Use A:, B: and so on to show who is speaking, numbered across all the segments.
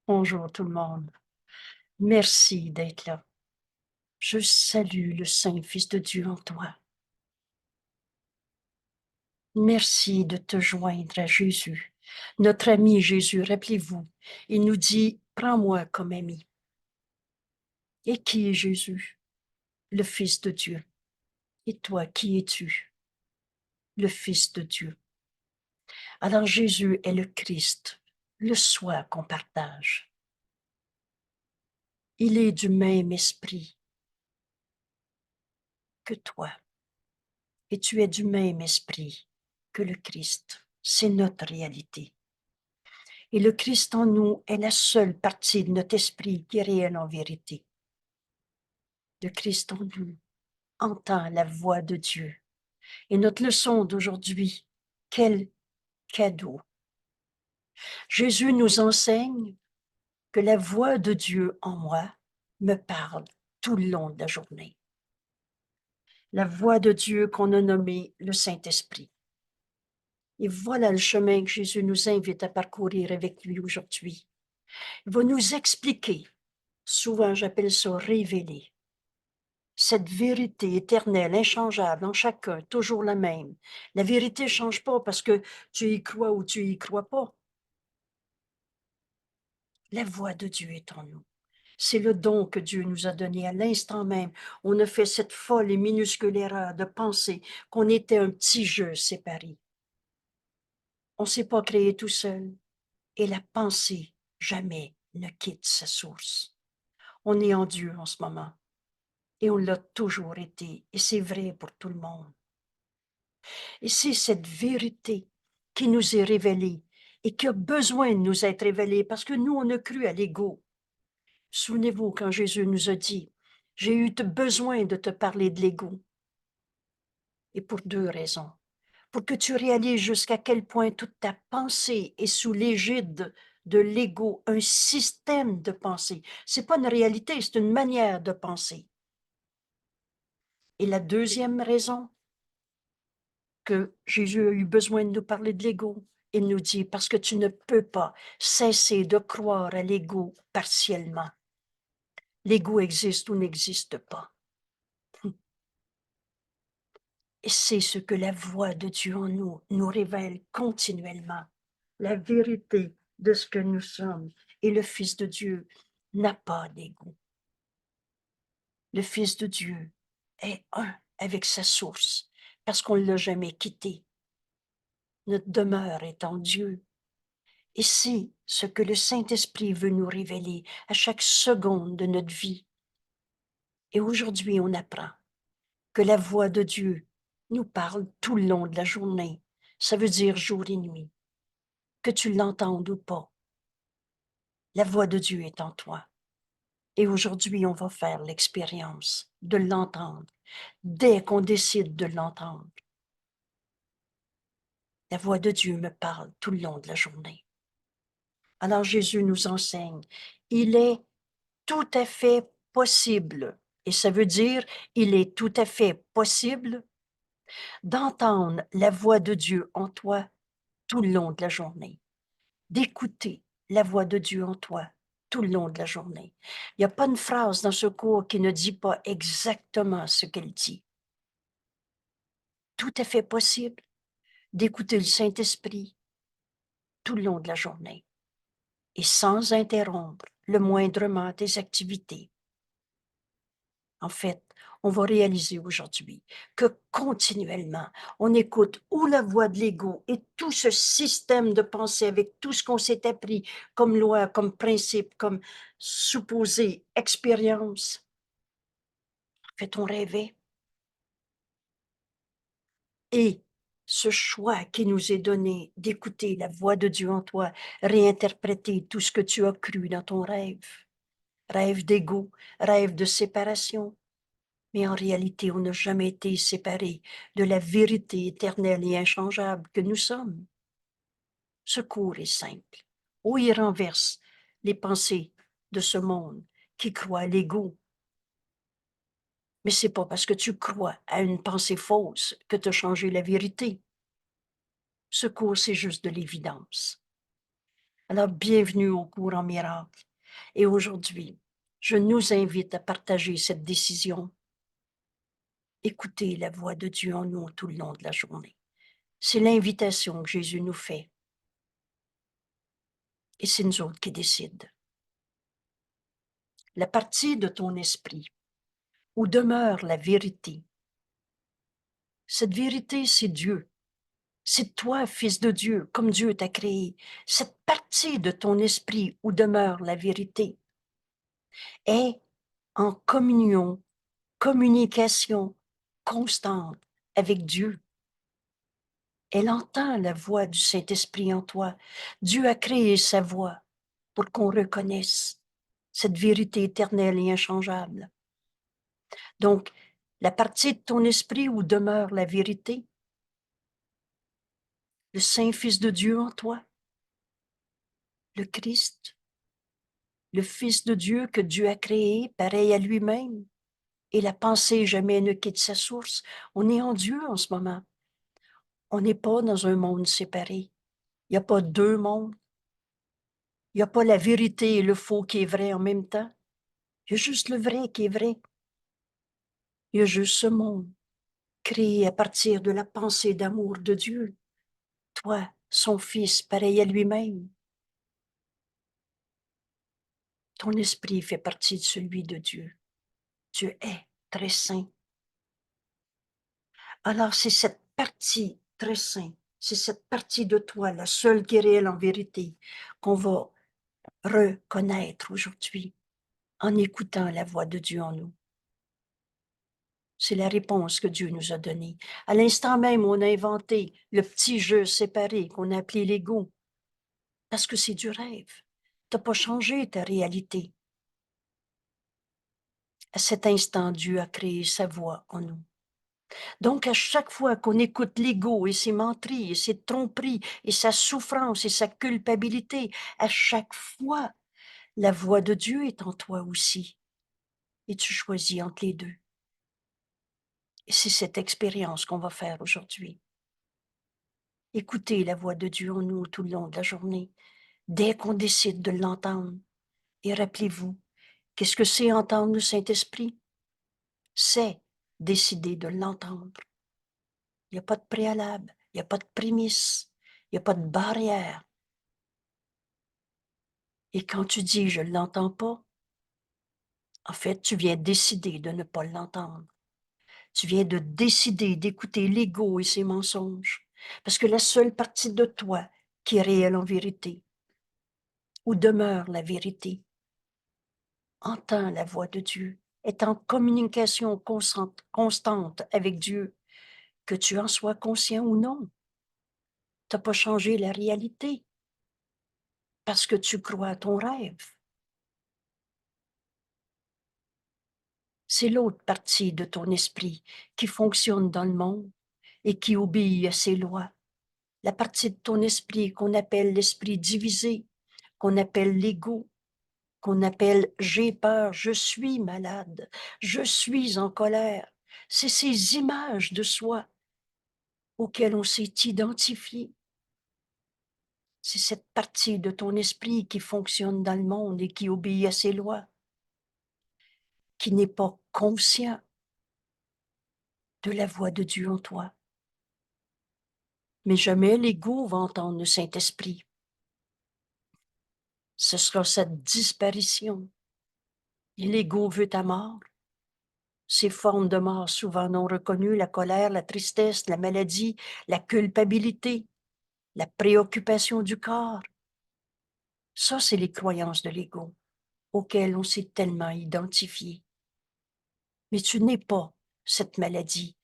A: Bonjour tout le monde. Merci d'être là. Je salue le Saint Fils de Dieu en toi. Merci de te joindre à Jésus. Notre ami Jésus, rappelez-vous, il nous dit, prends-moi comme ami. Et qui est Jésus? Le Fils de Dieu. Et toi, qui es-tu? Le Fils de Dieu. Alors Jésus est le Christ, le soi qu'on partage. Il est du même esprit que toi. Et tu es du même esprit que le Christ. C'est notre réalité. Et le Christ en nous est la seule partie de notre esprit qui est réelle en vérité. Le Christ en nous entend la voix de Dieu. Et notre leçon d'aujourd'hui, quel cadeau! Jésus nous enseigne que la voix de Dieu en moi me parle tout le long de la journée. La voix de Dieu qu'on a nommée le Saint-Esprit. Et voilà le chemin que Jésus nous invite à parcourir avec lui aujourd'hui. Il va nous expliquer, souvent j'appelle ça révéler, cette vérité éternelle, inchangeable en chacun, toujours la même. La vérité ne change pas parce que tu y crois ou tu y crois pas. La voix de Dieu est en nous. C'est le don que Dieu nous a donné à l'instant même. On a fait cette folle et minuscule erreur de penser qu'on était un petit jeu séparé. On ne s'est pas créé tout seul. Et la pensée jamais ne quitte sa source. On est en Dieu en ce moment. Et on l'a toujours été. Et c'est vrai pour tout le monde. Et c'est cette vérité qui nous est révélée et qui a besoin de nous être révélée parce que nous, on a cru à l'ego. Souvenez-vous quand Jésus nous a dit, j'ai eu besoin de te parler de l'ego. Et pour deux raisons. Pour que tu réalises jusqu'à quel point toute ta pensée est sous l'égide de l'ego, un système de pensée. C'est pas une réalité, c'est une manière de penser. Et la deuxième raison que Jésus a eu besoin de nous parler de l'ego, il nous dit, parce que tu ne peux pas cesser de croire à l'ego partiellement. L'ego existe ou n'existe pas. Et c'est ce que la voix de Dieu en nous nous révèle continuellement. La vérité de ce que nous sommes. Et le Fils de Dieu n'a pas d'ego. Le Fils de Dieu est un avec sa source, parce qu'on ne l'a jamais quitté. Notre demeure est en Dieu. Et c'est ce que le Saint-Esprit veut nous révéler à chaque seconde de notre vie. Et aujourd'hui, on apprend que la voix de Dieu nous parle tout le long de la journée. Ça veut dire jour et nuit. Que tu l'entendes ou pas, la voix de Dieu est en toi. Et aujourd'hui, on va faire l'expérience de l'entendre. Dès qu'on décide de l'entendre, la voix de Dieu me parle tout le long de la journée. Alors Jésus nous enseigne, il est tout à fait possible, et ça veut dire, il est tout à fait possible d'entendre la voix de Dieu en toi tout le long de la journée, d'écouter la voix de Dieu en toi tout le long de la journée. Il n'y a pas une phrase dans ce cours qui ne dit pas exactement ce qu'elle dit. Tout à fait possible d'écouter le Saint-Esprit tout le long de la journée et sans interrompre le moindrement tes activités. En fait, on va réaliser aujourd'hui que continuellement, on écoute ou la voix de l'ego et tout ce système de pensée avec tout ce qu'on s'est appris comme loi, comme principe, comme supposé expérience. Fait-on rêver? Et ce choix qui nous est donné d'écouter la voix de Dieu en toi, réinterpréter tout ce que tu as cru dans ton rêve, rêve d'ego, rêve de séparation, mais en réalité, on n'a jamais été séparés de la vérité éternelle et inchangeable que nous sommes. Ce cours est simple. Où il renverse les pensées de ce monde qui croit à l'ego. Mais c'est pas parce que tu crois à une pensée fausse que tu as changé la vérité. Ce cours, c'est juste de l'évidence. Alors, bienvenue au cours en miracle. Et aujourd'hui, je nous invite à partager cette décision. Écoutez la voix de Dieu en nous tout le long de la journée. C'est l'invitation que Jésus nous fait. Et c'est nous autres qui décident. La partie de ton esprit où demeure la vérité. Cette vérité, c'est Dieu. C'est toi, fils de Dieu, comme Dieu t'a créé. Cette partie de ton esprit où demeure la vérité est en communion, communication constante avec Dieu. Elle entend la voix du Saint-Esprit en toi. Dieu a créé sa voix pour qu'on reconnaisse cette vérité éternelle et inchangeable. Donc, la partie de ton esprit où demeure la vérité, le Saint-Fils de Dieu en toi, le Christ, le Fils de Dieu que Dieu a créé, pareil à lui-même, et la pensée jamais ne quitte sa source. On est en Dieu en ce moment. On n'est pas dans un monde séparé. Il n'y a pas deux mondes. Il n'y a pas la vérité et le faux qui est vrai en même temps. Il y a juste le vrai qui est vrai. Il y a juste ce monde créé à partir de la pensée d'amour de Dieu. Toi, son Fils, pareil à lui-même. Ton esprit fait partie de celui de Dieu. Dieu est très saint. Alors, c'est cette partie très sainte, c'est cette partie de toi, la seule qui est réelle en vérité, qu'on va reconnaître aujourd'hui en écoutant la voix de Dieu en nous. C'est la réponse que Dieu nous a donnée. À l'instant même, on a inventé le petit jeu séparé qu'on a appelé l'ego, parce que c'est du rêve. Tu n'as pas changé ta réalité. À cet instant, Dieu a créé sa voix en nous. Donc, à chaque fois qu'on écoute l'ego et ses menteries et ses tromperies et sa souffrance et sa culpabilité, à chaque fois, la voix de Dieu est en toi aussi. Et tu choisis entre les deux. Et c'est cette expérience qu'on va faire aujourd'hui. Écoutez la voix de Dieu en nous tout le long de la journée, dès qu'on décide de l'entendre. Et rappelez-vous, qu'est-ce que c'est entendre le Saint-Esprit? C'est décider de l'entendre. Il n'y a pas de préalable, il n'y a pas de prémisse, il n'y a pas de barrière. Et quand tu dis « je ne l'entends pas », en fait, tu viens décider de ne pas l'entendre. Tu viens de décider d'écouter l'ego et ses mensonges. Parce que la seule partie de toi qui est réelle en vérité, où demeure la vérité, entend la voix de Dieu, est en communication constante avec Dieu, que tu en sois conscient ou non. Tu n'as pas changé la réalité parce que tu crois à ton rêve. C'est l'autre partie de ton esprit qui fonctionne dans le monde et qui obéit à ses lois. La partie de ton esprit qu'on appelle l'esprit divisé, qu'on appelle l'ego, qu'on appelle « j'ai peur, je suis malade, je suis en colère ». C'est ces images de soi auxquelles on s'est identifié. C'est cette partie de ton esprit qui fonctionne dans le monde et qui obéit à ses lois, qui n'est pas conscient de la voix de Dieu en toi. Mais jamais l'ego va entendre le Saint-Esprit. Ce sera sa disparition. Et l'ego veut ta mort. Ces formes de mort souvent non reconnues, la colère, la tristesse, la maladie, la culpabilité, la préoccupation du corps. Ça, c'est les croyances de l'ego auxquelles on s'est tellement identifié. Mais tu n'es pas cette maladie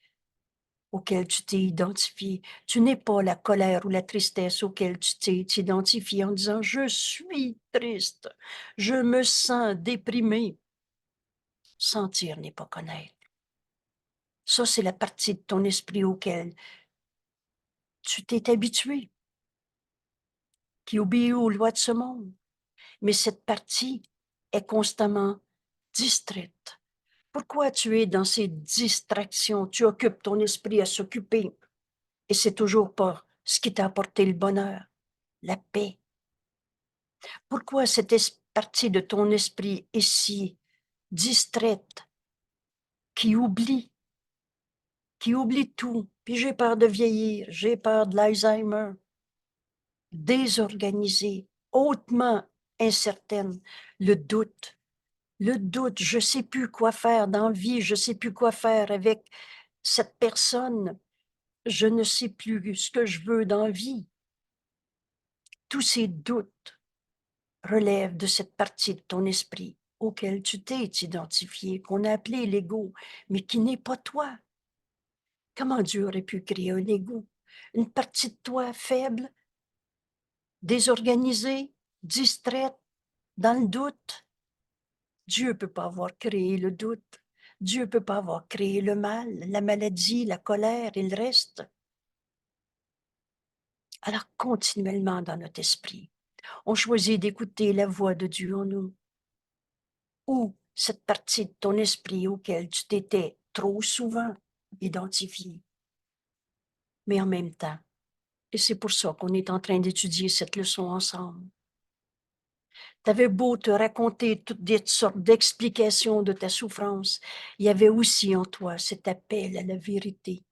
A: auquel tu t'es identifié. Tu n'es pas la colère ou la tristesse auquel tu t'es identifié en disant « je suis triste, je me sens déprimé ». Sentir n'est pas connaître. Ça, c'est la partie de ton esprit auquel tu t'es habitué, qui obéit aux lois de ce monde. Mais cette partie est constamment distraite. Pourquoi tu es dans ces distractions? Tu occupes ton esprit à s'occuper et c'est toujours pas ce qui t'a apporté le bonheur, la paix, Pourquoi cette partie de ton esprit est si distraite, qui oublie tout? Puis j'ai peur de vieillir, j'ai peur de l'Alzheimer, désorganisée, hautement incertaine, le doute, je ne sais plus quoi faire dans la vie, je ne sais plus quoi faire avec cette personne, je ne sais plus ce que je veux dans la vie. Tous ces doutes relèvent de cette partie de ton esprit auquel tu t'es identifié, qu'on a appelé l'ego, mais qui n'est pas toi. Comment Dieu aurait pu créer un ego? Une partie de toi faible, désorganisée, distraite, dans le doute. Dieu ne peut pas avoir créé le doute. Dieu ne peut pas avoir créé le mal, la maladie, la colère et le reste. Alors, continuellement dans notre esprit, on choisit d'écouter la voix de Dieu en nous. Ou cette partie de ton esprit auquel tu t'étais trop souvent identifié. Mais en même temps, et c'est pour ça qu'on est en train d'étudier cette leçon ensemble. Tu avais beau te raconter toutes des sortes d'explications de ta souffrance, il y avait aussi en toi cet appel à la vérité,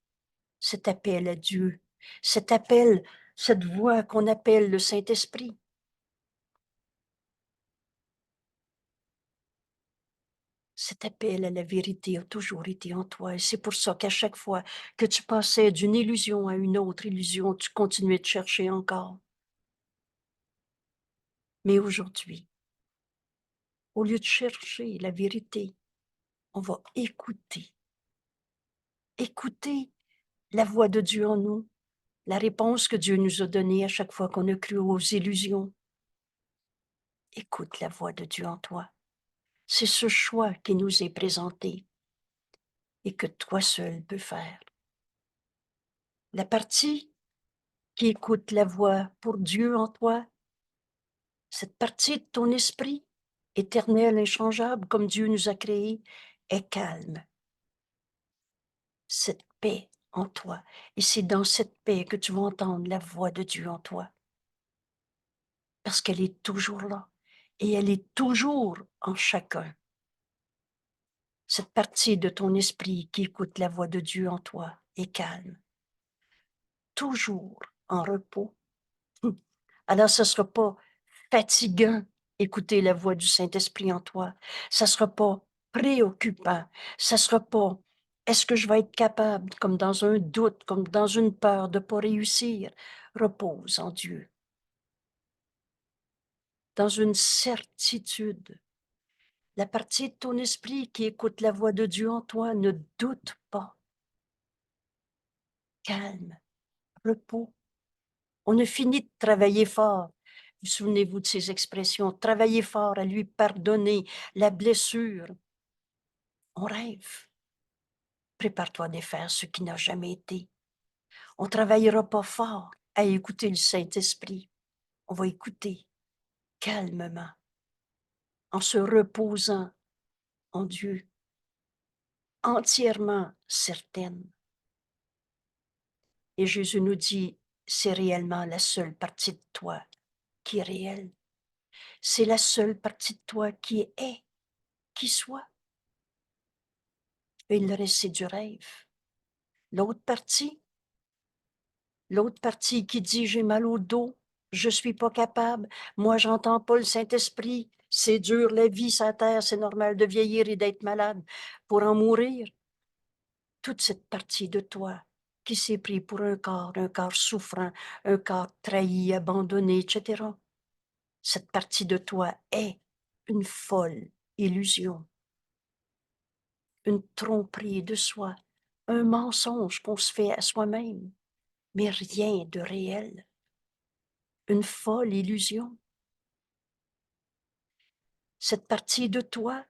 A: cet appel à Dieu, cet appel, cette voix qu'on appelle le Saint-Esprit. Cet appel à la vérité a toujours été en toi. Et c'est pour ça qu'à chaque fois que tu passais d'une illusion à une autre illusion, tu continuais de chercher encore. Mais aujourd'hui, au lieu de chercher la vérité, on va écouter. Écouter la voix de Dieu en nous, la réponse que Dieu nous a donnée à chaque fois qu'on a cru aux illusions. Écoute la voix de Dieu en toi. C'est ce choix qui nous est présenté et que toi seul peux faire. La partie qui écoute la voix pour Dieu en toi, cette partie de ton esprit, éternel, inchangeable, comme Dieu nous a créés, est calme. Cette paix en toi. Et c'est dans cette paix que tu vas entendre la voix de Dieu en toi. Parce qu'elle est toujours là. Et elle est toujours en chacun. Cette partie de ton esprit qui écoute la voix de Dieu en toi est calme. Toujours en repos. Alors ce ne sera pas fatigant écouter la voix du Saint-Esprit en toi. Ça ne sera pas préoccupant. Ça ne sera pas est-ce que je vais être capable, comme dans un doute, comme dans une peur de ne pas réussir. Repose en Dieu. Dans une certitude. La partie de ton esprit qui écoute la voix de Dieu en toi ne doute pas. Calme, repos. On a fini de travailler fort. Vous souvenez-vous de ces expressions? Travailler fort à lui pardonner la blessure. On rêve. Prépare-toi à défaire ce qui n'a jamais été. On ne travaillera pas fort à écouter le Saint-Esprit. On va écouter calmement, en se reposant en Dieu, entièrement certaine. Et Jésus nous dit, c'est réellement la seule partie de toi qui est réelle. C'est la seule partie de toi qui est, qui soit. Et le reste, c'est du rêve. L'autre partie qui dit j'ai mal au dos, je suis pas capable, moi j'entends pas le Saint-Esprit, c'est dur la vie sur la terre, c'est normal de vieillir et d'être malade pour en mourir. Toute cette partie de toi qui s'est pris pour un corps souffrant, un corps trahi, abandonné, etc. Cette partie de toi est une folle illusion, une tromperie de soi, un mensonge qu'on se fait à soi-même, mais rien de réel. Une folle illusion. Cette partie de toi,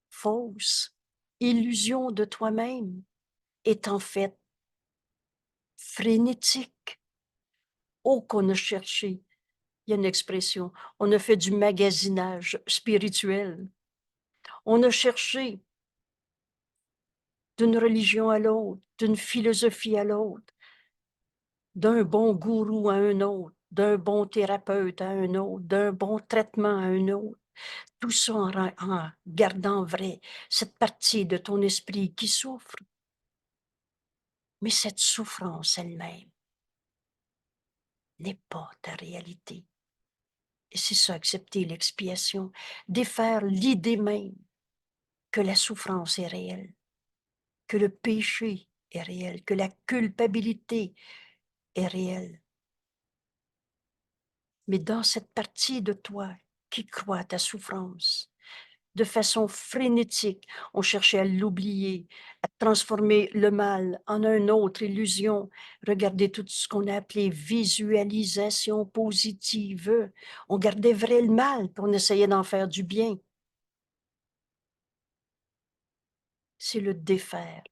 A: fausse, illusion de toi-même, est en fait frénétique. Oh, qu'on a cherché. Il y a une expression. On a fait du magasinage spirituel. On a cherché d'une religion à l'autre, d'une philosophie à l'autre, d'un bon gourou à un autre, d'un bon thérapeute à un autre, d'un bon traitement à un autre. Tout ça en gardant vrai cette partie de ton esprit qui souffre. Mais cette souffrance elle-même n'est pas ta réalité. Et c'est ça, accepter l'expiation, défaire l'idée même que la souffrance est réelle, que le péché est réel, que la culpabilité est réelle. Mais dans cette partie de toi qui croit à ta souffrance, de façon frénétique, on cherchait à l'oublier, à transformer le mal en une autre illusion. Regardez tout ce qu'on a appelé visualisation positive. On gardait vrai le mal, puis on essayait d'en faire du bien. C'est le défaire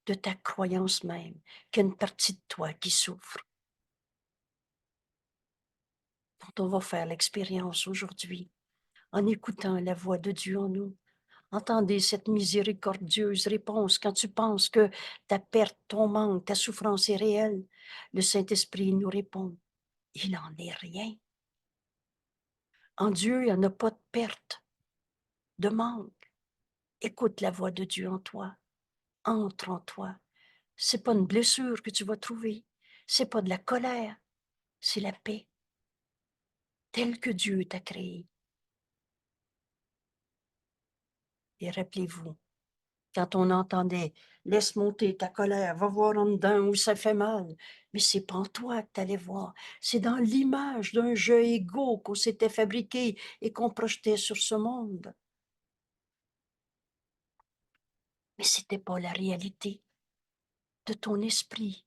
A: de ta croyance même qu'il y a une partie de toi qui souffre, dont on va faire l'expérience aujourd'hui en écoutant la voix de Dieu en nous. Entendez cette miséricordieuse réponse quand tu penses que ta perte, ton manque, ta souffrance est réelle. Le Saint-Esprit nous répond, il n'en est rien. En Dieu, il n'y en a pas de perte, de manque. Écoute la voix de Dieu en toi. Entre en toi. C'est pas une blessure que tu vas trouver. C'est pas de la colère. C'est la paix, telle que Dieu t'a créée. Et rappelez-vous, quand on entendait « laisse monter ta colère, va voir en dedans où ça fait mal », mais c'est pas en toi que tu allais voir, c'est dans l'image d'un jeu égaux qu'on s'était fabriqué et qu'on projetait sur ce monde. Mais c'était pas la réalité de ton esprit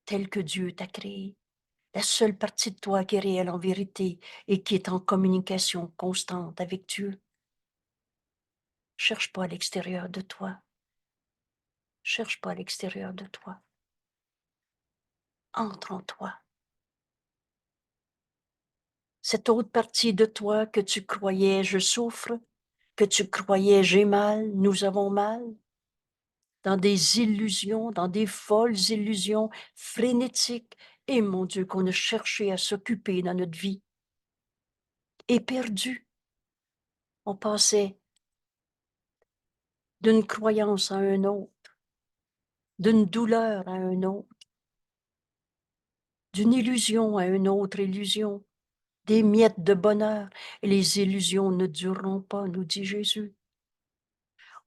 A: tel que Dieu t'a créé. La seule partie de toi qui est réelle en vérité et qui est en communication constante avec Dieu. Cherche pas à l'extérieur de toi. Cherche pas à l'extérieur de toi. Entre en toi. Cette autre partie de toi que tu croyais je souffre, que tu croyais j'ai mal, nous avons mal, dans des illusions, dans des folles illusions frénétiques, et mon Dieu, qu'on a cherché à s'occuper dans notre vie, et perdu. On passait d'une croyance à un autre, d'une douleur à un autre, d'une illusion à une autre illusion, des miettes de bonheur, et les illusions ne dureront pas, nous dit Jésus.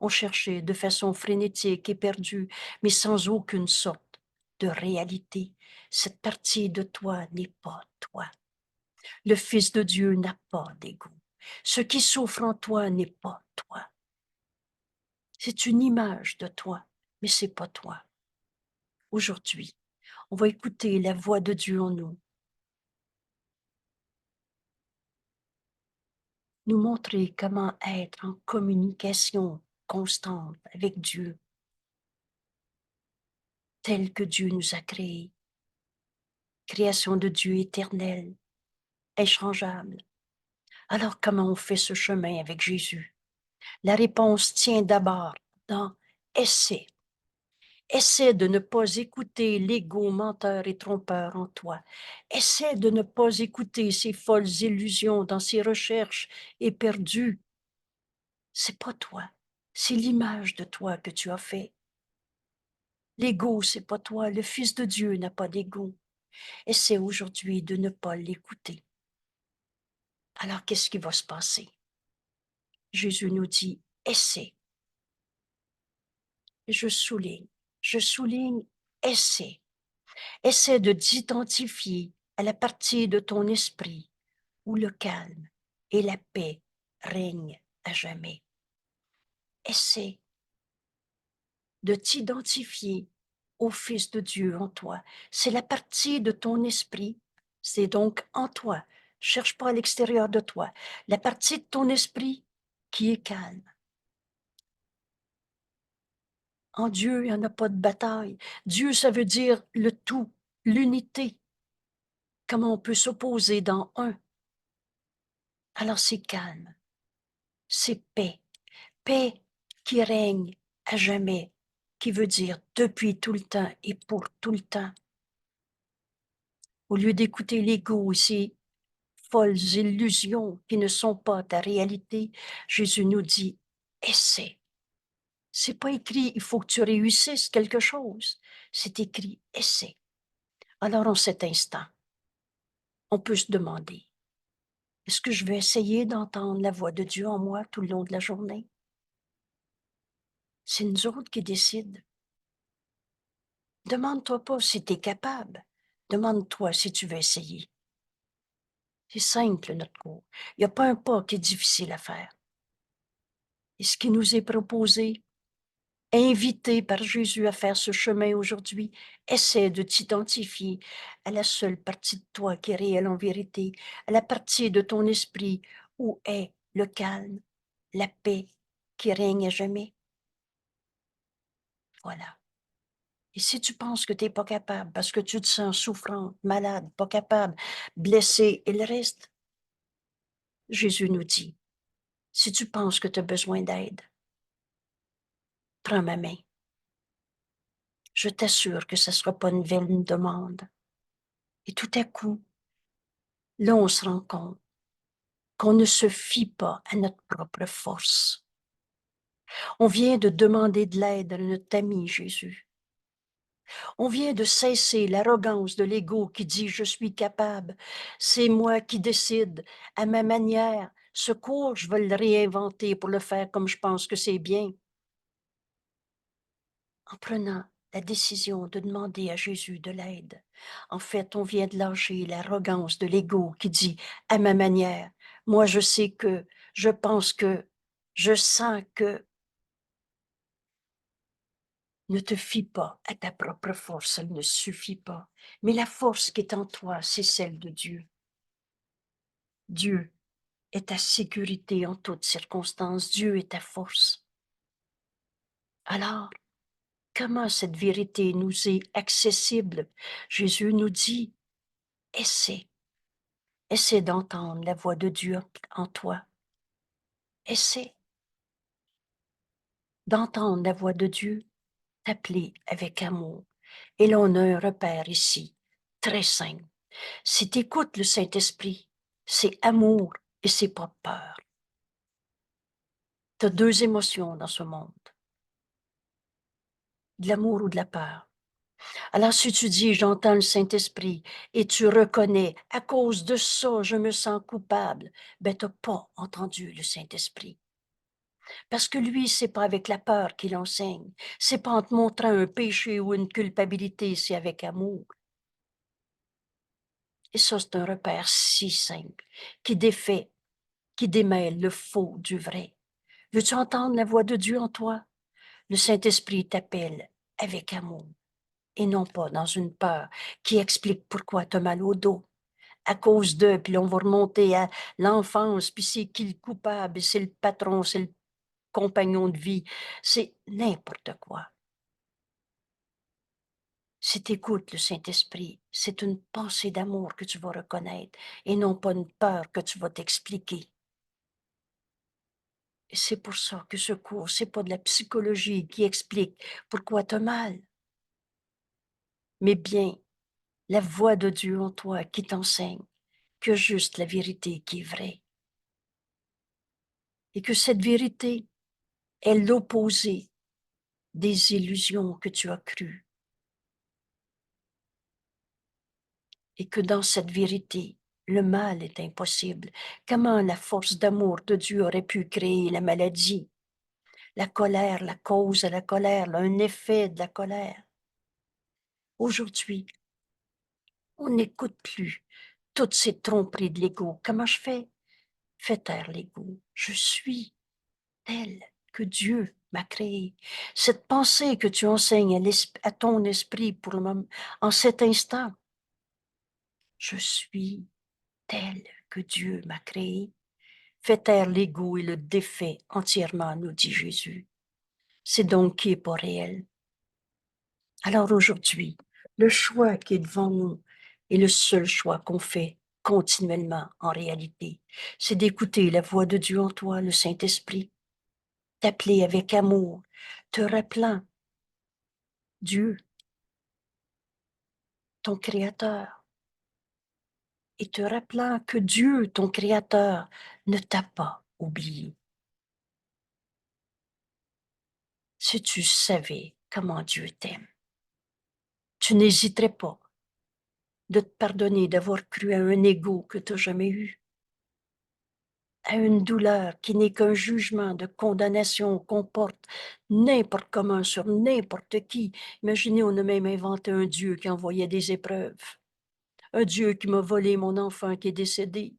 A: On cherchait de façon frénétique et perdue, mais sans aucune sorte de réalité. Cette partie de toi n'est pas toi. Le Fils de Dieu n'a pas d'ego. Ce qui souffre en toi n'est pas toi. C'est une image de toi, mais c'est pas toi. Aujourd'hui, on va écouter la voix de Dieu en nous, nous montrer comment être en communication constante avec Dieu, tel que Dieu nous a créés. Création de Dieu éternelle, inchangeable. Alors comment on fait ce chemin avec Jésus? La réponse tient d'abord dans essaie. Essaie de ne pas écouter l'ego menteur et trompeur en toi. Essaie de ne pas écouter ces folles illusions dans ces recherches éperdues. C'est pas toi, c'est l'image de toi que tu as fait. L'ego, c'est pas toi, le Fils de Dieu n'a pas d'ego. Essaie aujourd'hui de ne pas l'écouter. Alors qu'est-ce qui va se passer? Jésus nous dit, essaie. Je souligne, essaie. Essaie de t'identifier à la partie de ton esprit où le calme et la paix règnent à jamais. Essaie de t'identifier au Fils de Dieu en toi. C'est la partie de ton esprit, c'est donc en toi. Cherche pas à l'extérieur de toi. La partie de ton esprit qui est calme. En Dieu, il n'y en a pas de bataille. Dieu, ça veut dire le tout, l'unité. Comment on peut s'opposer dans un? Alors c'est calme, c'est paix. Paix qui règne à jamais, qui veut dire depuis tout le temps et pour tout le temps. Au lieu d'écouter l'ego et ses folles illusions qui ne sont pas ta réalité, Jésus nous dit, essaie. C'est pas écrit, il faut que tu réussisses quelque chose. C'est écrit, essaie. Alors, en cet instant, on peut se demander, est-ce que je vais essayer d'entendre la voix de Dieu en moi tout le long de la journée? C'est nous autres qui décident. Demande-toi pas si tu es capable. Demande-toi si tu veux essayer. C'est simple, notre cours. Il n'y a pas un pas qui est difficile à faire. Et ce qui nous est proposé, invité par Jésus à faire ce chemin aujourd'hui, essaie de t'identifier à la seule partie de toi qui est réelle en vérité, à la partie de ton esprit où est le calme, la paix qui règne à jamais. Voilà. Et si tu penses que tu n'es pas capable parce que tu te sens souffrante, malade, pas capable, blessé, il reste, Jésus nous dit, si tu penses que tu as besoin d'aide, prends ma main. Je t'assure que ce ne sera pas une vaine demande. Et tout à coup, là, on se rend compte qu'on ne se fie pas à notre propre force. On vient de demander de l'aide à notre ami Jésus. On vient de cesser l'arrogance de l'ego qui dit « je suis capable, c'est moi qui décide, à ma manière, ce cours, je vais le réinventer pour le faire comme je pense que c'est bien ». En prenant la décision de demander à Jésus de l'aide, en fait, on vient de lâcher l'arrogance de l'ego qui dit « à ma manière, moi je sais que, je pense que, je sens que ». Ne te fie pas à ta propre force, elle ne suffit pas. Mais la force qui est en toi, c'est celle de Dieu. Dieu est ta sécurité en toutes circonstances. Dieu est ta force. Alors, comment cette vérité nous est accessible? Jésus nous dit, essaie d'entendre la voix de Dieu en toi. Essaie d'entendre la voix de Dieu t'appeler avec amour. Et là, on a un repère ici, très simple. Si tu écoutes le Saint-Esprit, c'est amour et c'est pas peur. Tu as deux émotions dans ce monde, de l'amour ou de la peur. Alors si tu dis, j'entends le Saint-Esprit et tu reconnais, à cause de ça, je me sens coupable, ben tu n'as pas entendu le Saint-Esprit. Parce que lui, c'est pas avec la peur qu'il enseigne, c'est pas en te montrant un péché ou une culpabilité, c'est avec amour. Et ça, c'est un repère si simple, qui défait, qui démêle le faux du vrai. Veux-tu entendre la voix de Dieu en toi? Le Saint-Esprit t'appelle avec amour et non pas dans une peur qui explique pourquoi tu as mal au dos. À cause d'eux, puis on va remonter à l'enfance, puis c'est qui le coupable, c'est le patron, c'est le compagnon de vie, c'est n'importe quoi. Si tu écoutes le Saint-Esprit, c'est une pensée d'amour que tu vas reconnaître et non pas une peur que tu vas t'expliquer. Et c'est pour ça que ce cours, c'est pas de la psychologie qui explique pourquoi tu as mal, mais bien la voix de Dieu en toi qui t'enseigne que juste la vérité qui est vraie. Et que cette vérité est l'opposé des illusions que tu as crues. Et que dans cette vérité, le mal est impossible. Comment la force d'amour de Dieu aurait pu créer la maladie, la colère, la cause de la colère, un effet de la colère? Aujourd'hui, on n'écoute plus toutes ces tromperies de l'ego. Comment je fais? Fais taire l'ego. Je suis tel que Dieu m'a créé. Cette pensée que tu enseignes à ton esprit pour le moment, en cet instant, je suis tel que Dieu m'a créé. Fais taire l'ego et le défait entièrement, nous dit Jésus. C'est donc qui est pas réel. Alors aujourd'hui, le choix qui est devant nous est le seul choix qu'on fait continuellement en réalité. C'est d'écouter la voix de Dieu en toi, le Saint-Esprit, t'appeler avec amour, te rappelant Dieu, ton Créateur, et te rappelant que Dieu, ton Créateur, ne t'a pas oublié. Si tu savais comment Dieu t'aime, tu n'hésiterais pas de te pardonner d'avoir cru à un ego que tu n'as jamais eu, à une douleur qui n'est qu'un jugement de condamnation qu'on porte n'importe comment sur n'importe qui. Imaginez, on a même inventé un Dieu qui envoyait des épreuves. Un Dieu qui m'a volé mon enfant qui est décédé.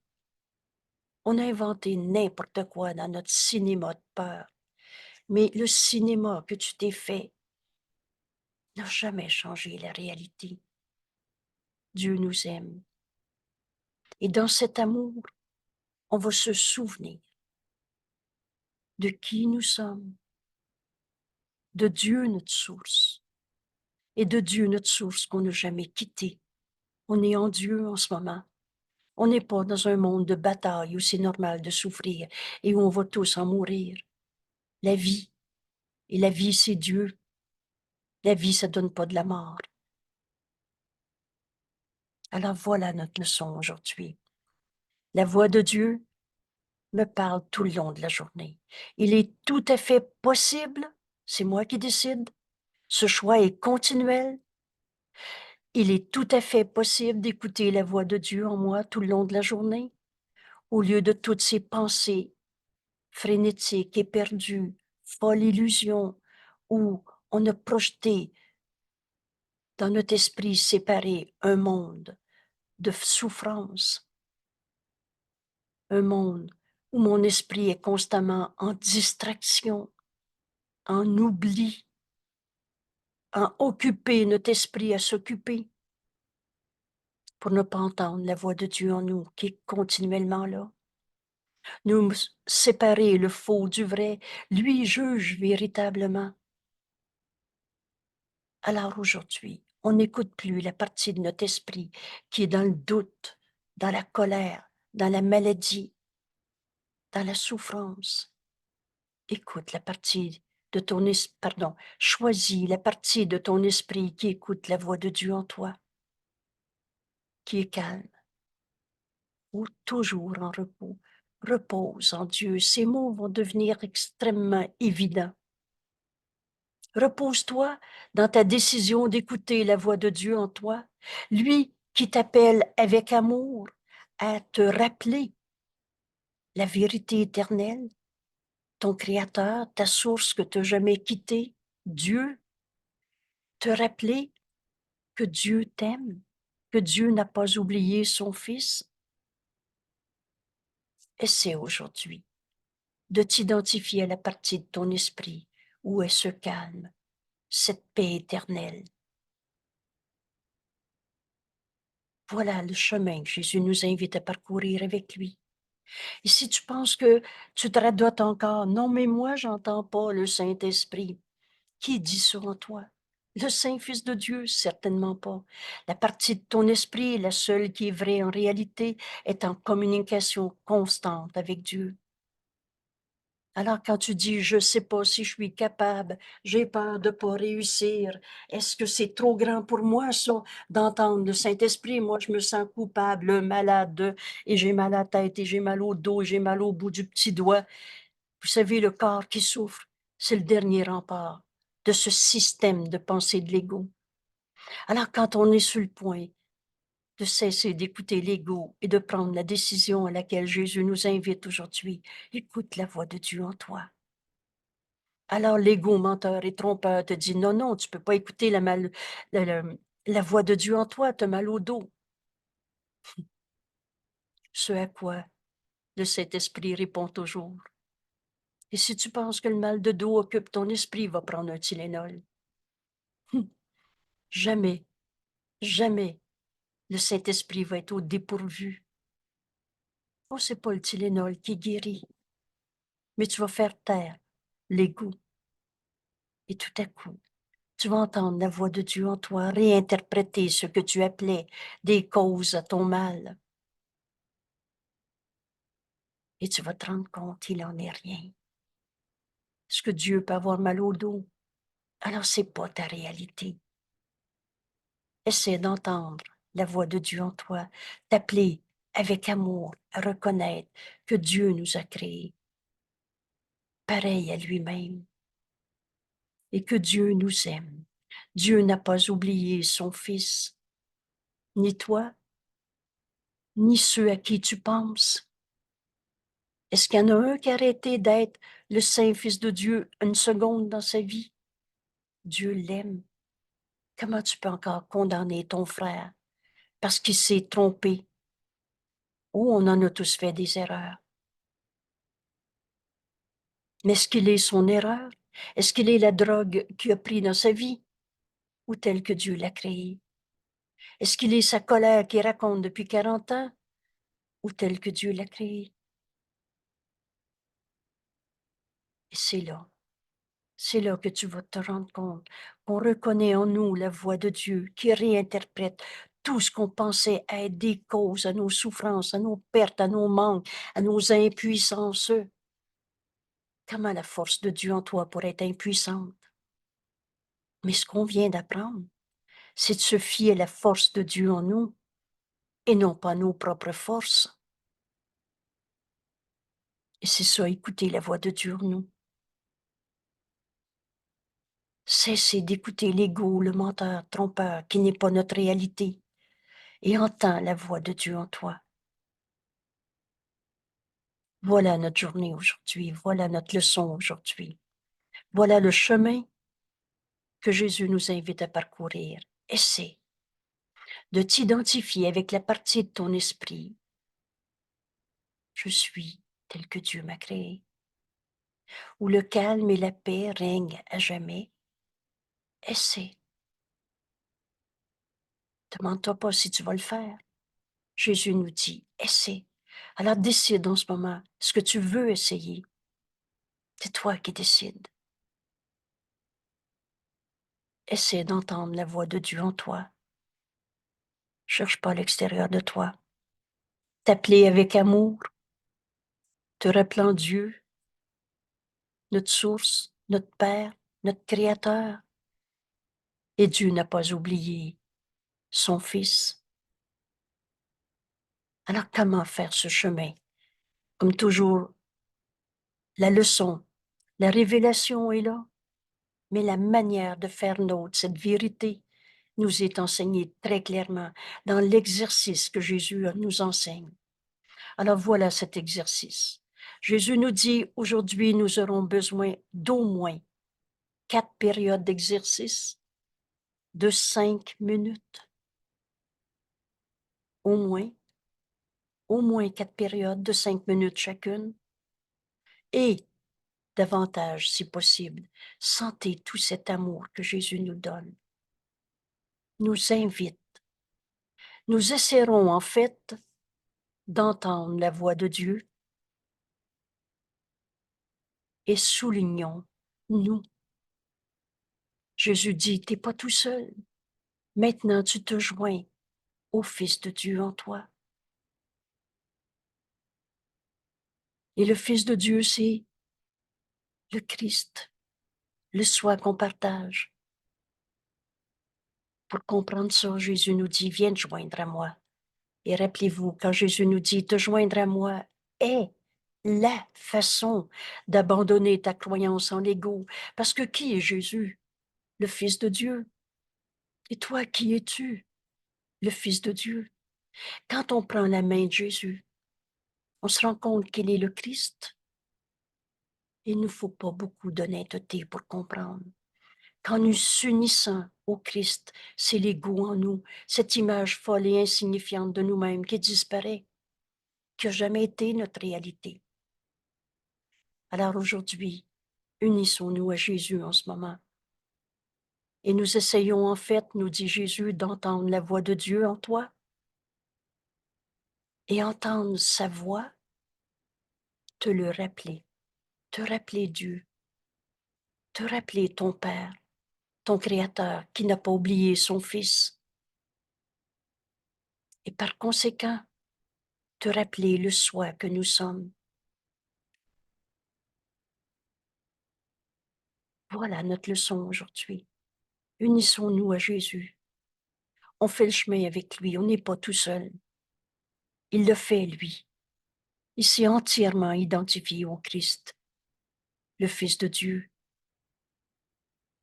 A: On a inventé n'importe quoi dans notre cinéma de peur. Mais le cinéma que tu t'es fait n'a jamais changé la réalité. Dieu nous aime. Et dans cet amour, on va se souvenir de qui nous sommes, de Dieu notre source, et de Dieu notre source qu'on n'a jamais quitté. On est en Dieu en ce moment. On n'est pas dans un monde de bataille où c'est normal de souffrir et où on va tous en mourir. La vie, et la vie c'est Dieu. La vie, ça donne pas de la mort. Alors voilà notre leçon aujourd'hui. La voix de Dieu me parle tout le long de la journée. Il est tout à fait possible, c'est moi qui décide, ce choix est continuel. Il est tout à fait possible d'écouter la voix de Dieu en moi tout le long de la journée, au lieu de toutes ces pensées frénétiques, éperdues, folles illusions, où on a projeté dans notre esprit séparé un monde de souffrance, un monde où mon esprit est constamment en distraction, en oubli, en occuper notre esprit à s'occuper pour ne pas entendre la voix de Dieu en nous qui est continuellement là. Nous séparer le faux du vrai, lui juge véritablement. Alors aujourd'hui, on n'écoute plus la partie de notre esprit qui est dans le doute, dans la colère, dans la maladie, dans la souffrance. Écoute la partie de ton esprit, pardon, choisis la partie de ton esprit qui écoute la voix de Dieu en toi, qui est calme, ou toujours en repos. Repose en Dieu. Ces mots vont devenir extrêmement évidents. Repose-toi dans ta décision d'écouter la voix de Dieu en toi, lui qui t'appelle avec amour à te rappeler la vérité éternelle, ton Créateur, ta source que tu n'as jamais quittée, Dieu, te rappeler que Dieu t'aime, que Dieu n'a pas oublié son Fils. Essaie aujourd'hui de t'identifier à la partie de ton esprit où est ce calme, cette paix éternelle. Voilà le chemin que Jésus nous invite à parcourir avec lui. Et si tu penses que tu te radotes encore, non, mais moi, j'entends pas le Saint-Esprit. Qui dit ça en toi? Le Saint-Fils de Dieu? Certainement pas. La partie de ton esprit, la seule qui est vraie en réalité, est en communication constante avec Dieu. Alors quand tu dis, je sais pas si je suis capable, j'ai peur de pas réussir, est-ce que c'est trop grand pour moi, ça, d'entendre le Saint-Esprit? Moi, je me sens coupable, malade, et j'ai mal à la tête, et j'ai mal au dos, et j'ai mal au bout du petit doigt. Vous savez, le corps qui souffre, c'est le dernier rempart de ce système de pensée de l'ego. Alors quand on est sur le point de cesser d'écouter l'ego et de prendre la décision à laquelle Jésus nous invite aujourd'hui, écoute la voix de Dieu en toi. Alors l'ego menteur et trompeur te dit, non, non, tu peux pas écouter la voix de Dieu en toi, tu as mal au dos. Ce à quoi le Saint-Esprit répond toujours. Et si tu penses que le mal de dos occupe ton esprit, va prendre un Tylenol. Jamais, jamais le Saint-Esprit va être au dépourvu. Oh, c'est pas le Tylenol qui guérit, mais tu vas faire taire l'ego. Et tout à coup, tu vas entendre la voix de Dieu en toi réinterpréter ce que tu appelais des causes à ton mal. Et tu vas te rendre compte, il n'en est rien. Est-ce que Dieu peut avoir mal au dos? Alors c'est pas ta réalité. Essaie d'entendre la voix de Dieu en toi, t'appeler avec amour, à reconnaître que Dieu nous a créés pareil à lui-même et que Dieu nous aime. Dieu n'a pas oublié son Fils, ni toi, ni ceux à qui tu penses. Est-ce qu'il y en a un qui a arrêté d'être le Saint Fils de Dieu une seconde dans sa vie? Dieu l'aime. Comment tu peux encore condamner ton frère parce qu'il s'est trompé? Oh, on en a tous fait des erreurs. Mais est-ce qu'il est son erreur? Est-ce qu'il est la drogue qu'il a pris dans sa vie? Ou telle que Dieu l'a créée? Est-ce qu'il est sa colère qu'il raconte depuis 40 ans? Ou telle que Dieu l'a créée? Et c'est là que tu vas te rendre compte qu'on reconnaît en nous la voix de Dieu qui réinterprète tout ce qu'on pensait être des causes à nos souffrances, à nos pertes, à nos manques, à nos impuissances. Comment la force de Dieu en toi pourrait être impuissante? Mais ce qu'on vient d'apprendre, c'est de se fier à la force de Dieu en nous et non pas à nos propres forces. Et c'est ça, écouter la voix de Dieu en nous. Cessez d'écouter l'ego, le menteur, trompeur, qui n'est pas notre réalité, et entends la voix de Dieu en toi. Voilà notre journée aujourd'hui, voilà notre leçon aujourd'hui. Voilà le chemin que Jésus nous invite à parcourir. Essaie de t'identifier avec la partie de ton esprit. Je suis tel que Dieu m'a créé, où le calme et la paix règnent à jamais. Essaie. Demande-toi pas si tu vas le faire. Jésus nous dit, essaie. Alors décide en ce moment ce que tu veux essayer. C'est toi qui décides. Essaie d'entendre la voix de Dieu en toi. Cherche pas à l'extérieur de toi. T'appeler avec amour, te rappelant Dieu, notre source, notre Père, notre Créateur. Et Dieu n'a pas oublié son Fils. Alors comment faire ce chemin? Comme toujours, la leçon, la révélation est là, mais la manière de faire nôtre cette vérité nous est enseignée très clairement dans l'exercice que Jésus nous enseigne. Alors voilà cet exercice. Jésus nous dit, aujourd'hui, nous aurons besoin d'au moins 4 périodes d'exercice de 5 minutes. Au moins 4 périodes de 5 minutes chacune. Et davantage, si possible, sentez tout cet amour que Jésus nous donne. Nous invite. Nous essaierons en fait d'entendre la voix de Dieu et soulignons, nous. Jésus dit, t'es pas tout seul. Maintenant, tu te joins au Fils de Dieu en toi. Et le Fils de Dieu, c'est le Christ, le soi qu'on partage. Pour comprendre ça, Jésus nous dit, viens te joindre à moi. Et rappelez-vous, quand Jésus nous dit, te joindre à moi est la façon d'abandonner ta croyance en l'ego. Parce que qui est Jésus? Le Fils de Dieu. Et toi, qui es-tu? Le Fils de Dieu. Quand on prend la main de Jésus, on se rend compte qu'il est le Christ. Il ne nous faut pas beaucoup d'honnêteté pour comprendre. Qu'en nous unissant au Christ, c'est l'ego en nous, cette image folle et insignifiante de nous-mêmes qui disparaît, qui n'a jamais été notre réalité. Alors aujourd'hui, unissons-nous à Jésus en ce moment. Et nous essayons en fait, nous dit Jésus, d'entendre la voix de Dieu en toi et entendre sa voix, te le rappeler, te rappeler Dieu, te rappeler ton Père, ton Créateur qui n'a pas oublié son Fils. Et par conséquent, te rappeler le soi que nous sommes. Voilà notre leçon aujourd'hui. Unissons-nous à Jésus. On fait le chemin avec lui, on n'est pas tout seul. Il le fait, lui. Il s'est entièrement identifié au Christ, le Fils de Dieu,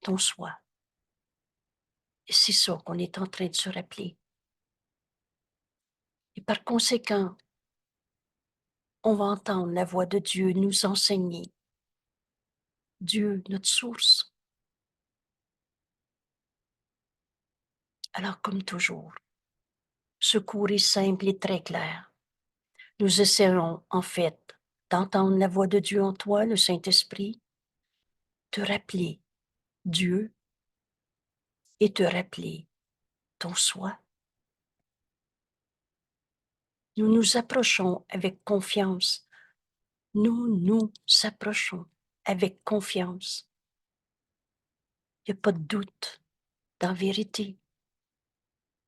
A: ton soi. Et c'est ça qu'on est en train de se rappeler. Et par conséquent, on va entendre la voix de Dieu nous enseigner. Dieu, notre source. Alors, comme toujours, ce cours est simple et très clair. Nous essaierons, en fait, d'entendre la voix de Dieu en toi, le Saint-Esprit, te rappeler Dieu et te rappeler ton soi. Nous nous approchons avec confiance. Nous nous approchons avec confiance. Il n'y a pas de doute, d'en vérité,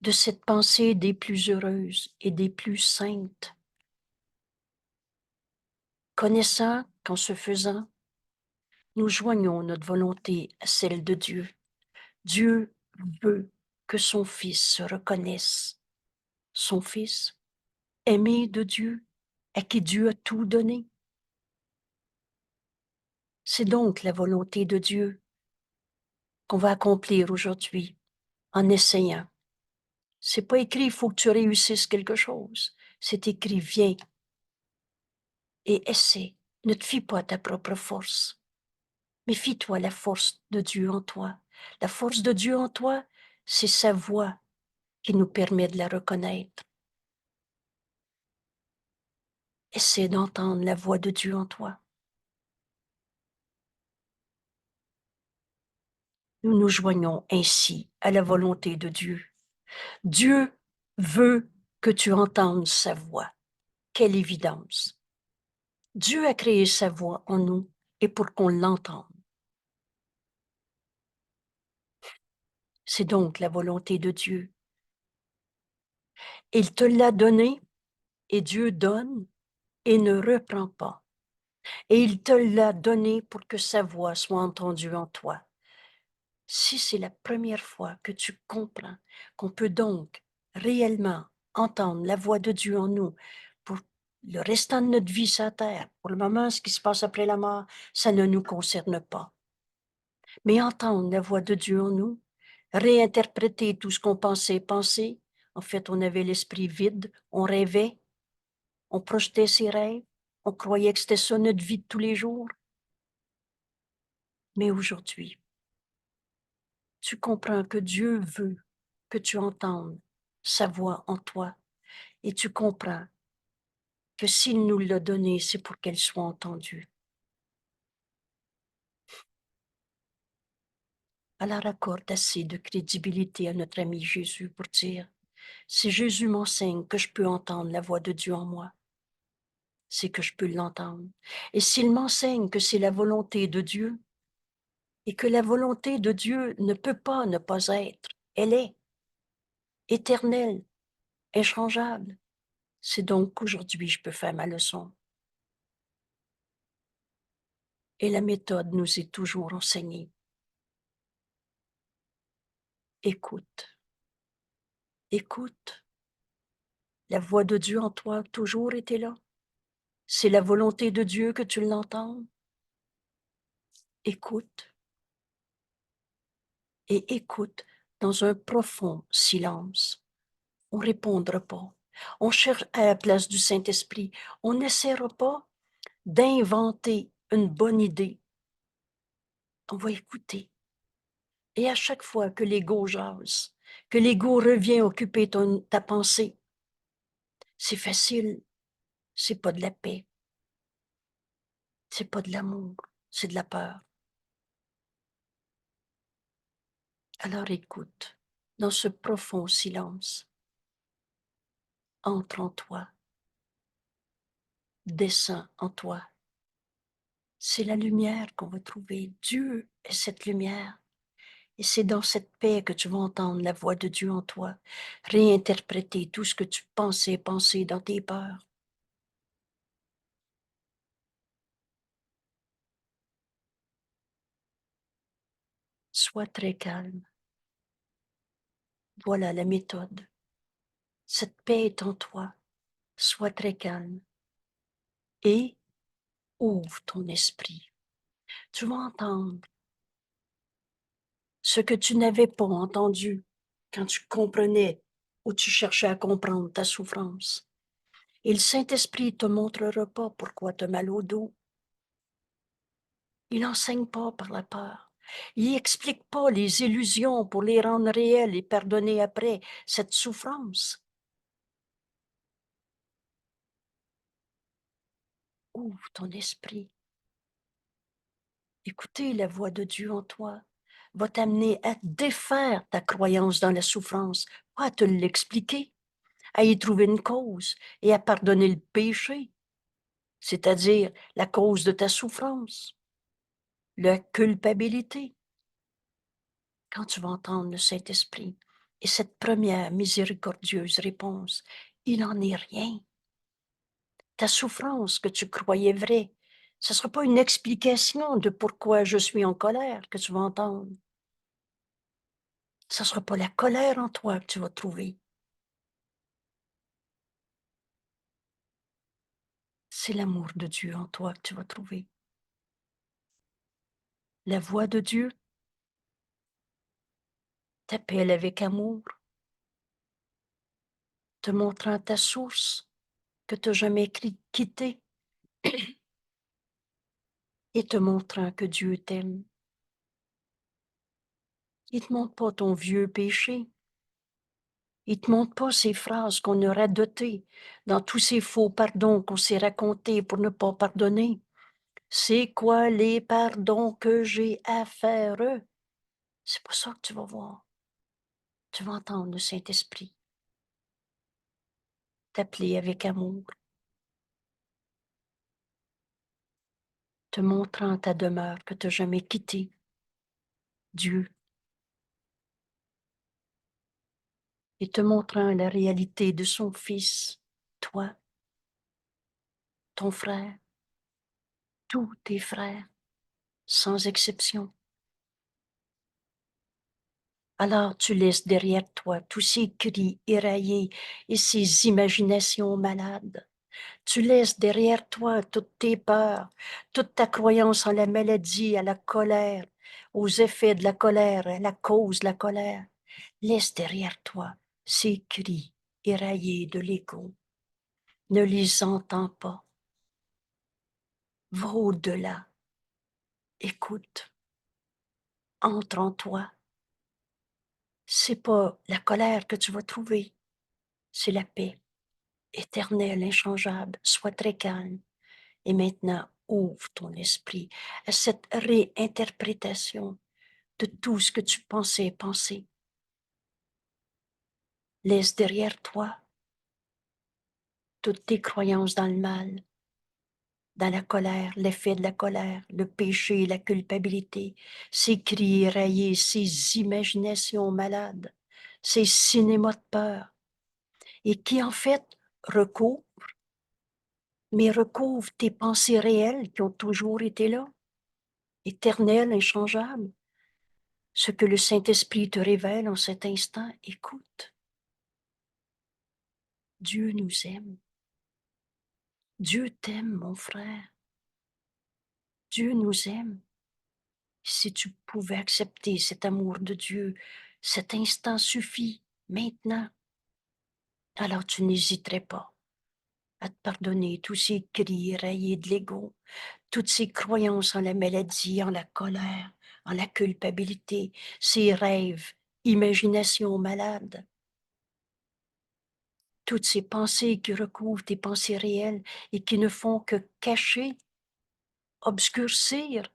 A: de cette pensée des plus heureuses et des plus saintes. Connaissant qu'en se faisant, nous joignons notre volonté à celle de Dieu. Dieu veut que son Fils se reconnaisse. Son Fils, aimé de Dieu, à qui Dieu a tout donné. C'est donc la volonté de Dieu qu'on va accomplir aujourd'hui en essayant. C'est pas écrit, il faut que tu réussisses quelque chose. C'est écrit, viens et essaie. Ne te fie pas à ta propre force, mais fie-toi à la force de Dieu en toi. La force de Dieu en toi, c'est sa voix qui nous permet de la reconnaître. Essaie d'entendre la voix de Dieu en toi. Nous nous joignons ainsi à la volonté de Dieu. Dieu veut que tu entendes sa voix. Quelle évidence! Dieu a créé sa voix en nous et pour qu'on l'entende. C'est donc la volonté de Dieu. Il te l'a donné et Dieu donne et ne reprend pas. Et il te l'a donné pour que sa voix soit entendue en toi. Si c'est la première fois que tu comprends qu'on peut donc réellement entendre la voix de Dieu en nous pour le restant de notre vie sur la terre, pour le moment, ce qui se passe après la mort, ça ne nous concerne pas. Mais entendre la voix de Dieu en nous, réinterpréter tout ce qu'on pensait penser, en fait, on avait l'esprit vide, on rêvait, on projetait ses rêves, on croyait que c'était ça notre vie de tous les jours. Mais aujourd'hui, tu comprends que Dieu veut que tu entendes sa voix en toi et tu comprends que s'il nous l'a donnée, c'est pour qu'elle soit entendue. Alors accorde assez de crédibilité à notre ami Jésus pour dire, si Jésus m'enseigne que je peux entendre la voix de Dieu en moi, c'est que je peux l'entendre. Et s'il m'enseigne que c'est la volonté de Dieu et que la volonté de Dieu ne peut pas ne pas être, elle est éternelle, inchangeable, c'est donc qu'aujourd'hui je peux faire ma leçon. Et la méthode nous est toujours enseignée. Écoute, écoute. La voix de Dieu en toi a toujours été là. C'est la volonté de Dieu que tu l'entendes. Écoute et écoute dans un profond silence. On ne répondra pas. On cherche à la place du Saint-Esprit. On n'essaiera pas d'inventer une bonne idée. On va écouter. Et à chaque fois que l'ego jase, que l'ego revient occuper ta pensée, c'est facile, c'est pas de la paix, c'est pas de l'amour, c'est de la peur. Alors écoute, dans ce profond silence, entre en toi, descends en toi. C'est la lumière qu'on va trouver. Dieu est cette lumière. Et c'est dans cette paix que tu vas entendre la voix de Dieu en toi, réinterpréter tout ce que tu pensais penser dans tes peurs. Sois très calme. Voilà la méthode. Cette paix est en toi. Sois très calme et ouvre ton esprit. Tu vas entendre ce que tu n'avais pas entendu quand tu comprenais ou tu cherchais à comprendre ta souffrance. Et le Saint-Esprit ne te montrera pas pourquoi tu as mal au dos. Il n'enseigne pas par la peur. Il n'explique pas les illusions pour les rendre réelles et pardonner après cette souffrance. Ouvre ton esprit. Écouter la voix de Dieu en toi va t'amener à défaire ta croyance dans la souffrance, pas à te l'expliquer, à y trouver une cause et à pardonner le péché, c'est-à-dire la cause de ta souffrance, la culpabilité. Quand tu vas entendre le Saint-Esprit et cette première miséricordieuse réponse, il n'en est rien. Ta souffrance que tu croyais vraie, ce ne sera pas une explication de pourquoi je suis en colère que tu vas entendre. Ce ne sera pas la colère en toi que tu vas trouver. C'est l'amour de Dieu en toi que tu vas trouver. La voix de Dieu t'appelle avec amour, te montrant ta source que tu n'as jamais quittée et te montrant que Dieu t'aime. Il ne te montre pas ton vieux péché. Il ne te montre pas ces phrases qu'on a radotées dans tous ces faux pardons qu'on s'est racontés pour ne pas pardonner. C'est quoi les pardons que j'ai à faire? C'est pas ça que tu vas voir. Tu vas entendre le Saint-Esprit t'appeler avec amour, te montrant ta demeure que tu n'as jamais quittée, Dieu, et te montrant la réalité de son Fils, toi, ton frère, tous tes frères, sans exception. Alors tu laisses derrière toi tous ces cris éraillés et ces imaginations malades. Tu laisses derrière toi toutes tes peurs, toute ta croyance en la maladie, à la colère, aux effets de la colère, à la cause de la colère. Laisse derrière toi ces cris éraillés de l'ego. Ne les entends pas. Va au-delà. Écoute. Entre en toi. C'est pas la colère que tu vas trouver, c'est la paix éternelle, inchangeable. Sois très calme. Et maintenant, ouvre ton esprit à cette réinterprétation de tout ce que tu pensais penser. Laisse derrière toi toutes tes croyances dans le mal, dans la colère, l'effet de la colère, le péché, la culpabilité, ces cris éraillés, ces imaginations malades, ces cinémas de peur, et qui en fait recouvrent, mais recouvrent tes pensées réelles qui ont toujours été là, éternelles, inchangeables. Ce que le Saint-Esprit te révèle en cet instant, écoute. Dieu nous aime. Dieu t'aime, mon frère. Dieu nous aime. Si tu pouvais accepter cet amour de Dieu, cet instant suffit, maintenant. Alors tu n'hésiterais pas à te pardonner tous ces cris éraillés de l'ego, toutes ces croyances en la maladie, en la colère, en la culpabilité, ces rêves, imaginations malades, toutes ces pensées qui recouvrent tes pensées réelles et qui ne font que cacher, obscurcir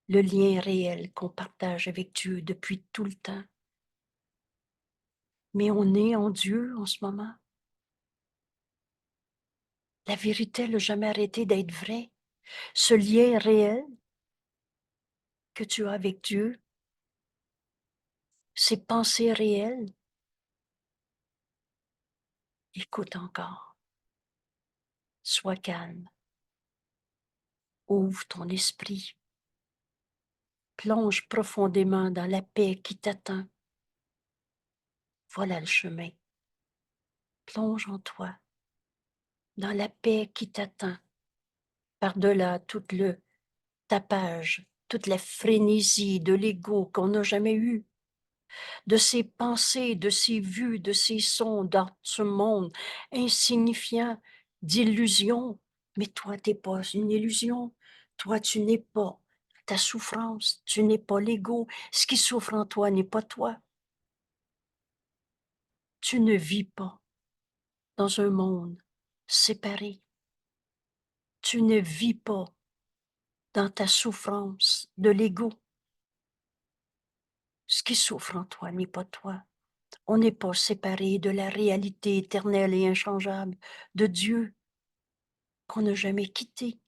A: le lien réel qu'on partage avec Dieu depuis tout le temps. Mais on est en Dieu en ce moment. La vérité n'a jamais arrêté d'être vraie. Ce lien réel que tu as avec Dieu, ces pensées réelles, écoute encore. Sois calme. Ouvre ton esprit. Plonge profondément dans la paix qui t'attend. Voilà le chemin. Plonge en toi. dans la paix qui t'attend, par-delà tout le tapage, toute la frénésie de l'ego qu'on n'a jamais eu, de ces pensées, de ces vues, de ces sons dans ce monde insignifiant d'illusions. Mais toi, t'es pas une illusion. Toi, tu n'es pas ta souffrance. Tu n'es pas l'ego. Ce qui souffre en toi n'est pas toi. Tu ne vis pas dans un monde séparé. Tu ne vis pas dans ta souffrance de l'ego. Ce qui souffre en toi n'est pas toi. On n'est pas séparé de la réalité éternelle et inchangeable de Dieu qu'on n'a jamais quitté.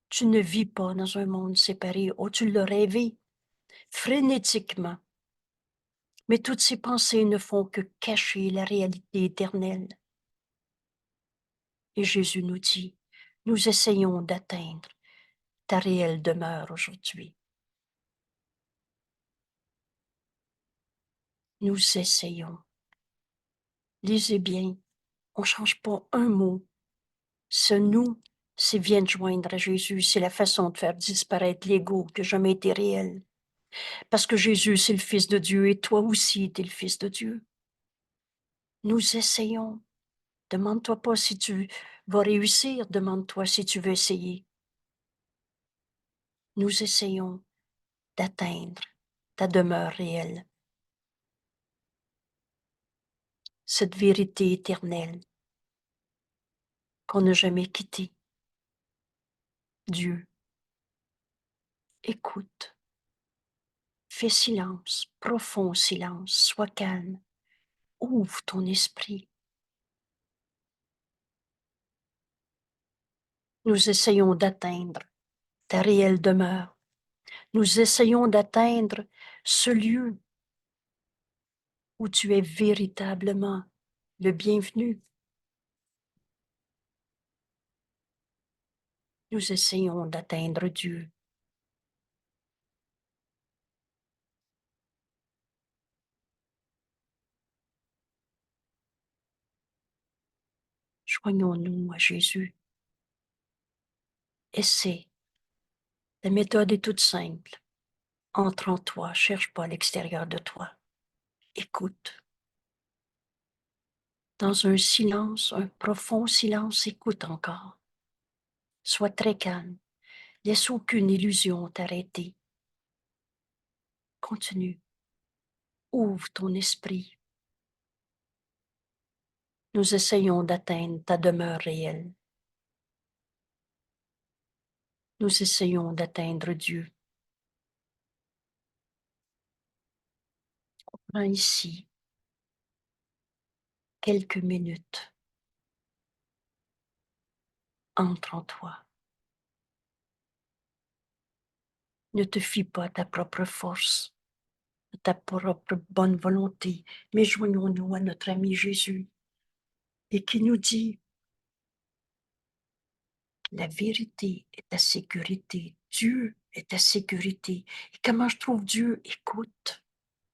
A: Tu ne vis pas dans un monde séparé. Oh, tu l'as rêvé frénétiquement. Mais toutes ces pensées ne font que cacher la réalité éternelle. Et Jésus nous dit, nous essayons d'atteindre ta réelle demeure aujourd'hui. Nous essayons. Lisez bien, on ne change pas un mot. Ce nous, c'est vient de joindre à Jésus, c'est la façon de faire disparaître l'ego qui n'a jamais été réel. Parce que Jésus, c'est le Fils de Dieu et toi aussi, tu es le Fils de Dieu. Nous essayons. Demande-toi pas si tu vas réussir, demande-toi si tu veux essayer. Nous essayons d'atteindre ta demeure réelle, cette vérité éternelle qu'on n'a jamais quittée. Dieu, écoute, fais silence, profond silence, sois calme, ouvre ton esprit. Nous essayons d'atteindre ta réelle demeure. Nous essayons d'atteindre ce lieu où tu es véritablement le bienvenu. Nous essayons d'atteindre Dieu. Joignons-nous à Jésus. Essaie. La méthode est toute simple. Entre en toi, cherche pas à l'extérieur de toi. Écoute. Dans un silence, un profond silence, écoute encore. Sois très calme. Laisse aucune illusion t'arrêter. Continue. Ouvre ton esprit. Nous essayons d'atteindre ta demeure réelle. Nous essayons d'atteindre Dieu. Prends ici quelques minutes. Entre en toi. Ne te fie pas à ta propre force, à ta propre bonne volonté, mais joignons-nous à notre ami Jésus et qui nous dit la vérité est ta sécurité. Dieu est ta sécurité. Et comment je trouve Dieu? Écoute.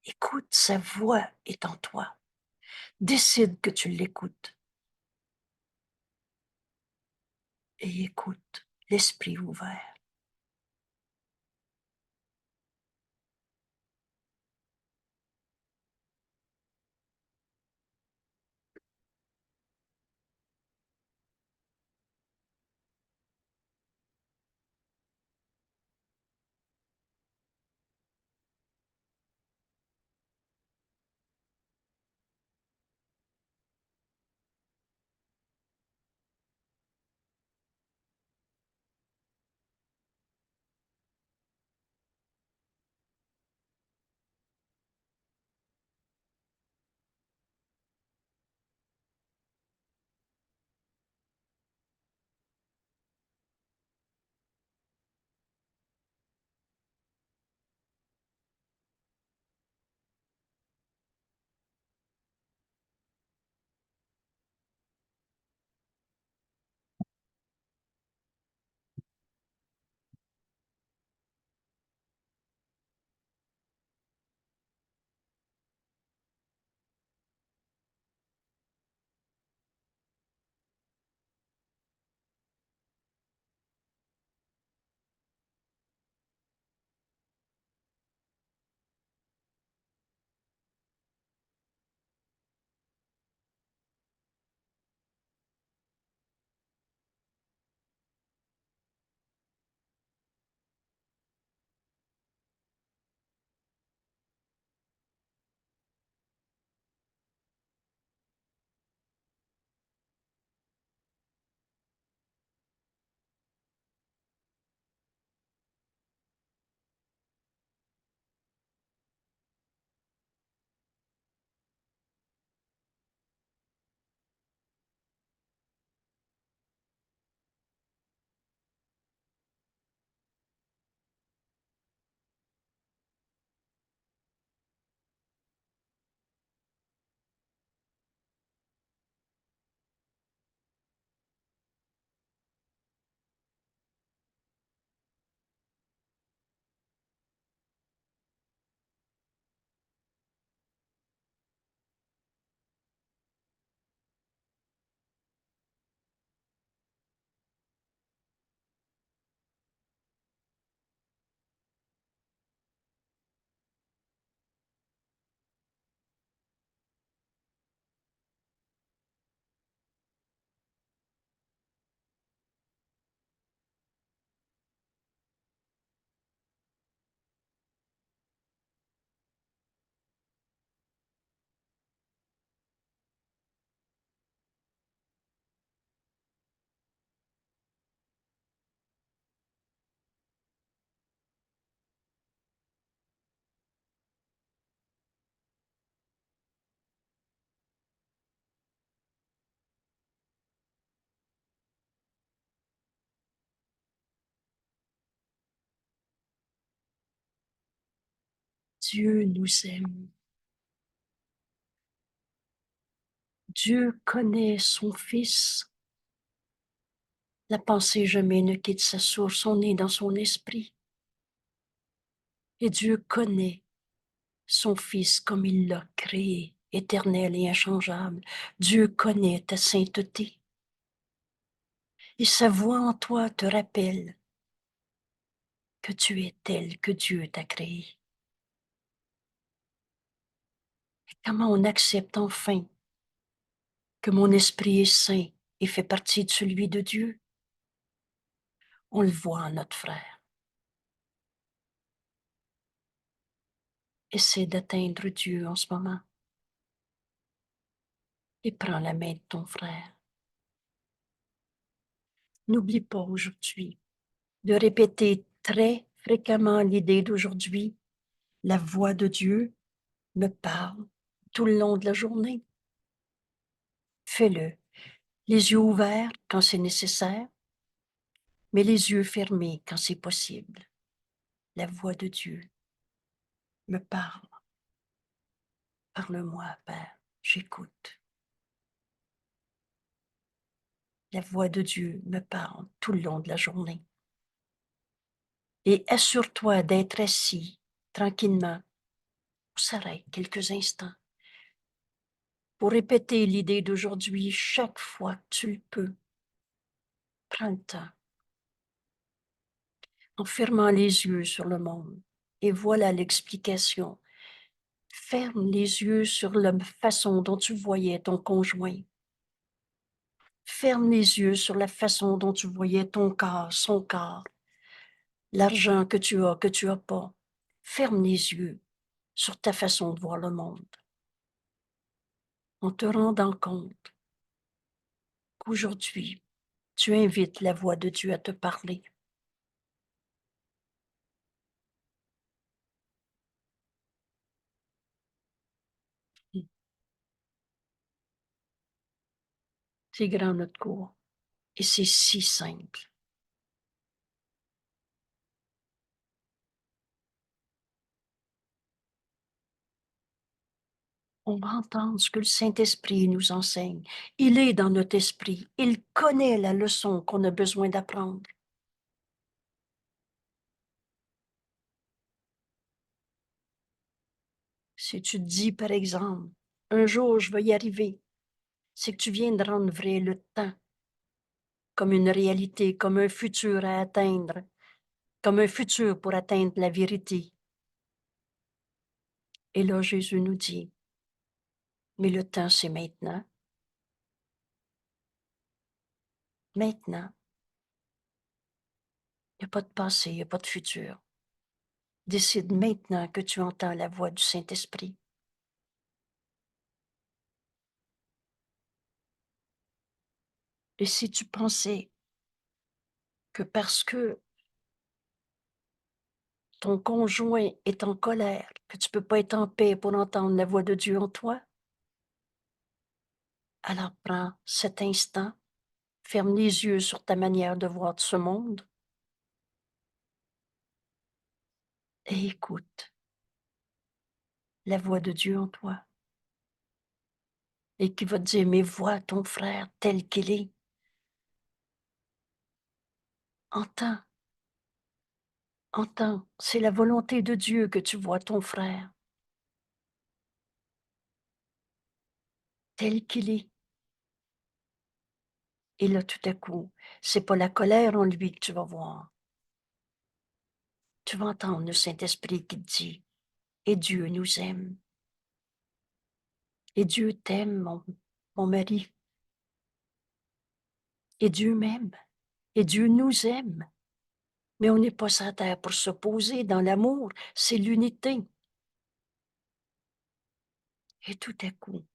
A: Écoute, sa voix est en toi. Décide que tu l'écoutes. Et écoute, l'esprit ouvert. Dieu nous aime. Dieu connaît son Fils. La pensée jamais ne quitte sa source, on est dans son esprit. Et Dieu connaît son Fils comme il l'a créé, éternel et inchangeable. Dieu connaît ta sainteté. Et sa voix en toi te rappelle que tu es tel que Dieu t'a créé. Et comment on accepte enfin que mon esprit est saint et fait partie de celui de Dieu? On le voit en notre frère. Essaie d'atteindre Dieu en ce moment et prends la main de ton frère. N'oublie pas aujourd'hui de répéter très fréquemment l'idée d'aujourd'hui. La voix de Dieu me parle tout le long de la journée. Fais-le, les yeux ouverts quand c'est nécessaire, mais les yeux fermés quand c'est possible. La voix de Dieu me parle. Parle-moi, Père, j'écoute. La voix de Dieu me parle tout le long de la journée. Et assure-toi d'être assis tranquillement. On s'arrête quelques instants pour répéter l'idée d'aujourd'hui chaque fois que tu le peux. Prends le temps en fermant les yeux sur le monde. Et voilà l'explication. Ferme les yeux sur la façon dont tu voyais ton conjoint. Ferme les yeux sur la façon dont tu voyais ton corps, son corps, l'argent que tu as pas. Ferme les yeux sur ta façon de voir le monde. En te rendant compte qu'aujourd'hui, tu invites la voix de Dieu à te parler. C'est grand notre cours et c'est si simple. On va entendre ce que le Saint-Esprit nous enseigne. Il est dans notre esprit. Il connaît la leçon qu'on a besoin d'apprendre. Si tu te dis, par exemple, un jour je vais y arriver, c'est que tu viens de rendre vrai le temps comme une réalité, comme un futur à atteindre, comme un futur pour atteindre la vérité. Et là, Jésus nous dit, mais le temps, c'est maintenant. Maintenant. Il n'y a pas de passé, il n'y a pas de futur. Décide maintenant que tu entends la voix du Saint-Esprit. Et si tu pensais que parce que ton conjoint est en colère, que tu ne peux pas être en paix pour entendre la voix de Dieu en toi, alors prends cet instant, ferme les yeux sur ta manière de voir ce monde et écoute la voix de Dieu en toi. Et qui va te dire, mais vois ton frère tel qu'il est. Entends, entends, c'est la volonté de Dieu que tu vois ton frère tel qu'il est. Et là, tout à coup, c'est pas la colère en lui que tu vas voir. Tu vas entendre le Saint-Esprit qui te dit, et Dieu nous aime. Et Dieu t'aime, mon mari. Et Dieu m'aime. Et Dieu nous aime. Mais on n'est pas sur la terre pour s'opposer dans l'amour, c'est l'unité. Et tout à coup,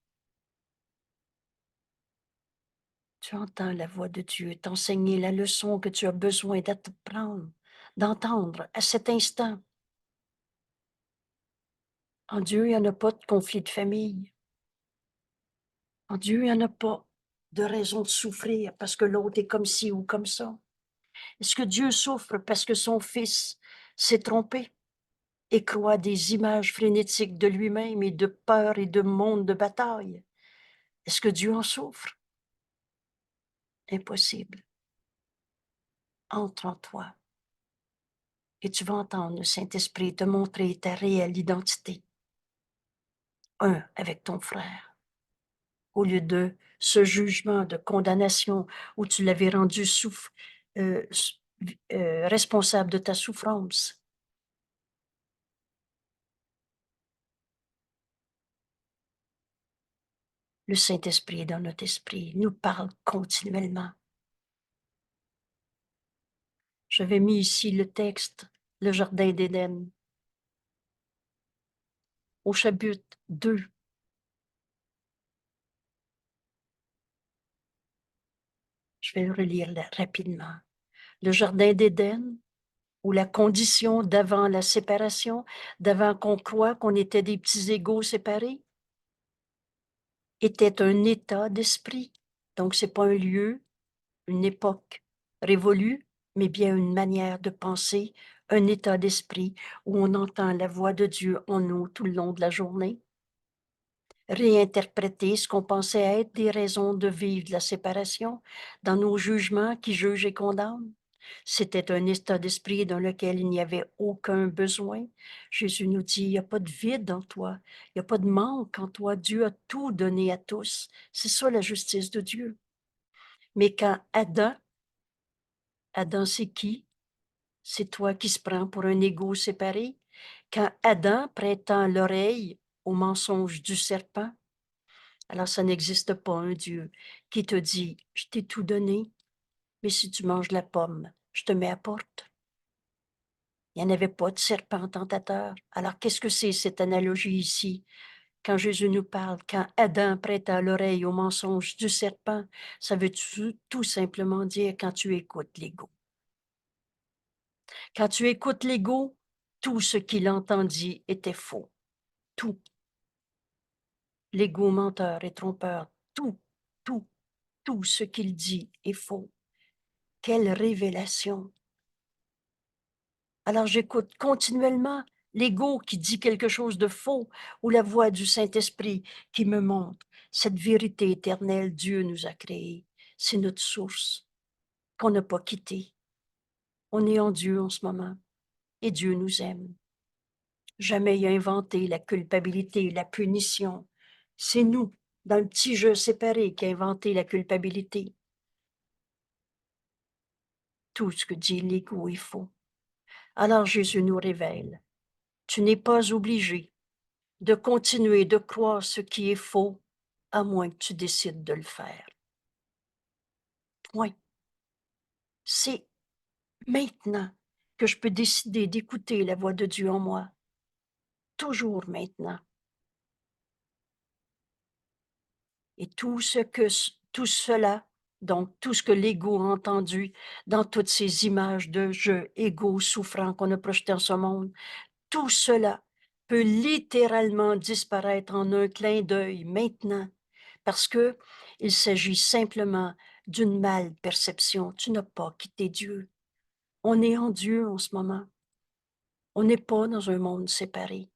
A: tu entends la voix de Dieu t'enseigner la leçon que tu as besoin d'apprendre, d'entendre à cet instant. En Dieu, il n'y en a pas de conflit de famille. En Dieu, il n'y en a pas de raison de souffrir parce que l'autre est comme ci ou comme ça. Est-ce que Dieu souffre parce que son fils s'est trompé? et croit des images frénétiques de lui-même et de peur et de monde de bataille. Est-ce que Dieu en souffre? Impossible. Entre en toi et tu vas entendre le Saint-Esprit te montrer ta réelle identité. Un avec ton frère. Au lieu de ce jugement de condamnation où tu l'avais rendu responsable de ta souffrance. Le Saint-Esprit dans notre esprit nous parle continuellement. J'avais mis ici le texte, le Jardin d'Éden, au chapitre 2. Je vais le relire là, rapidement. Le Jardin d'Éden, où la condition d'avant la séparation, d'avant qu'on croit qu'on était des petits égaux séparés, était un état d'esprit. Donc, c'est pas un lieu, une époque révolue, mais bien une manière de penser, un état d'esprit où on entend la voix de Dieu en nous tout le long de la journée. Réinterpréter ce qu'on pensait être des raisons de vivre de la séparation dans nos jugements qui jugent et condamnent. C'était un état d'esprit dans lequel il n'y avait aucun besoin. Jésus nous dit, il n'y a pas de vide en toi, il n'y a pas de manque en toi. Dieu a tout donné à tous. C'est ça la justice de Dieu. Mais quand Adam c'est qui? C'est toi qui se prends pour un égo séparé. Quand Adam prêtant l'oreille au mensonge du serpent, alors ça n'existe pas un Dieu qui te dit, je t'ai tout donné, mais si tu manges la pomme, je te mets à porte. Il n'y en avait pas de serpent tentateur. Alors qu'est-ce que c'est cette analogie ici? Quand Jésus nous parle, quand Adam prêta l'oreille au mensonge du serpent, ça veut tout simplement dire quand tu écoutes l'ego. Quand tu écoutes l'ego, tout ce qu'il entendit était faux. Tout. L'ego menteur et trompeur, tout, tout, tout ce qu'il dit est faux. Quelle révélation! Alors j'écoute continuellement l'ego qui dit quelque chose de faux ou la voix du Saint-Esprit qui me montre cette vérité éternelle. Dieu nous a créés. C'est notre source qu'on n'a pas quittée. On est en Dieu en ce moment et Dieu nous aime. Jamais il a inventé la culpabilité, la punition. C'est nous, dans le petit jeu séparé, qui a inventé la culpabilité. Tout ce que dit l'ego est faux. Alors Jésus nous révèle, tu n'es pas obligé de continuer de croire ce qui est faux, à moins que tu décides de le faire. Point. C'est maintenant que je peux décider d'écouter la voix de Dieu en moi. Toujours maintenant. Et tout cela, donc tout ce que l'ego a entendu dans toutes ces images de jeux égaux souffrants qu'on a projetés en ce monde, tout cela peut littéralement disparaître en un clin d'œil maintenant, parce que il s'agit simplement d'une mal-perception. Tu n'as pas quitté Dieu. On est en Dieu en ce moment. On n'est pas dans un monde séparé.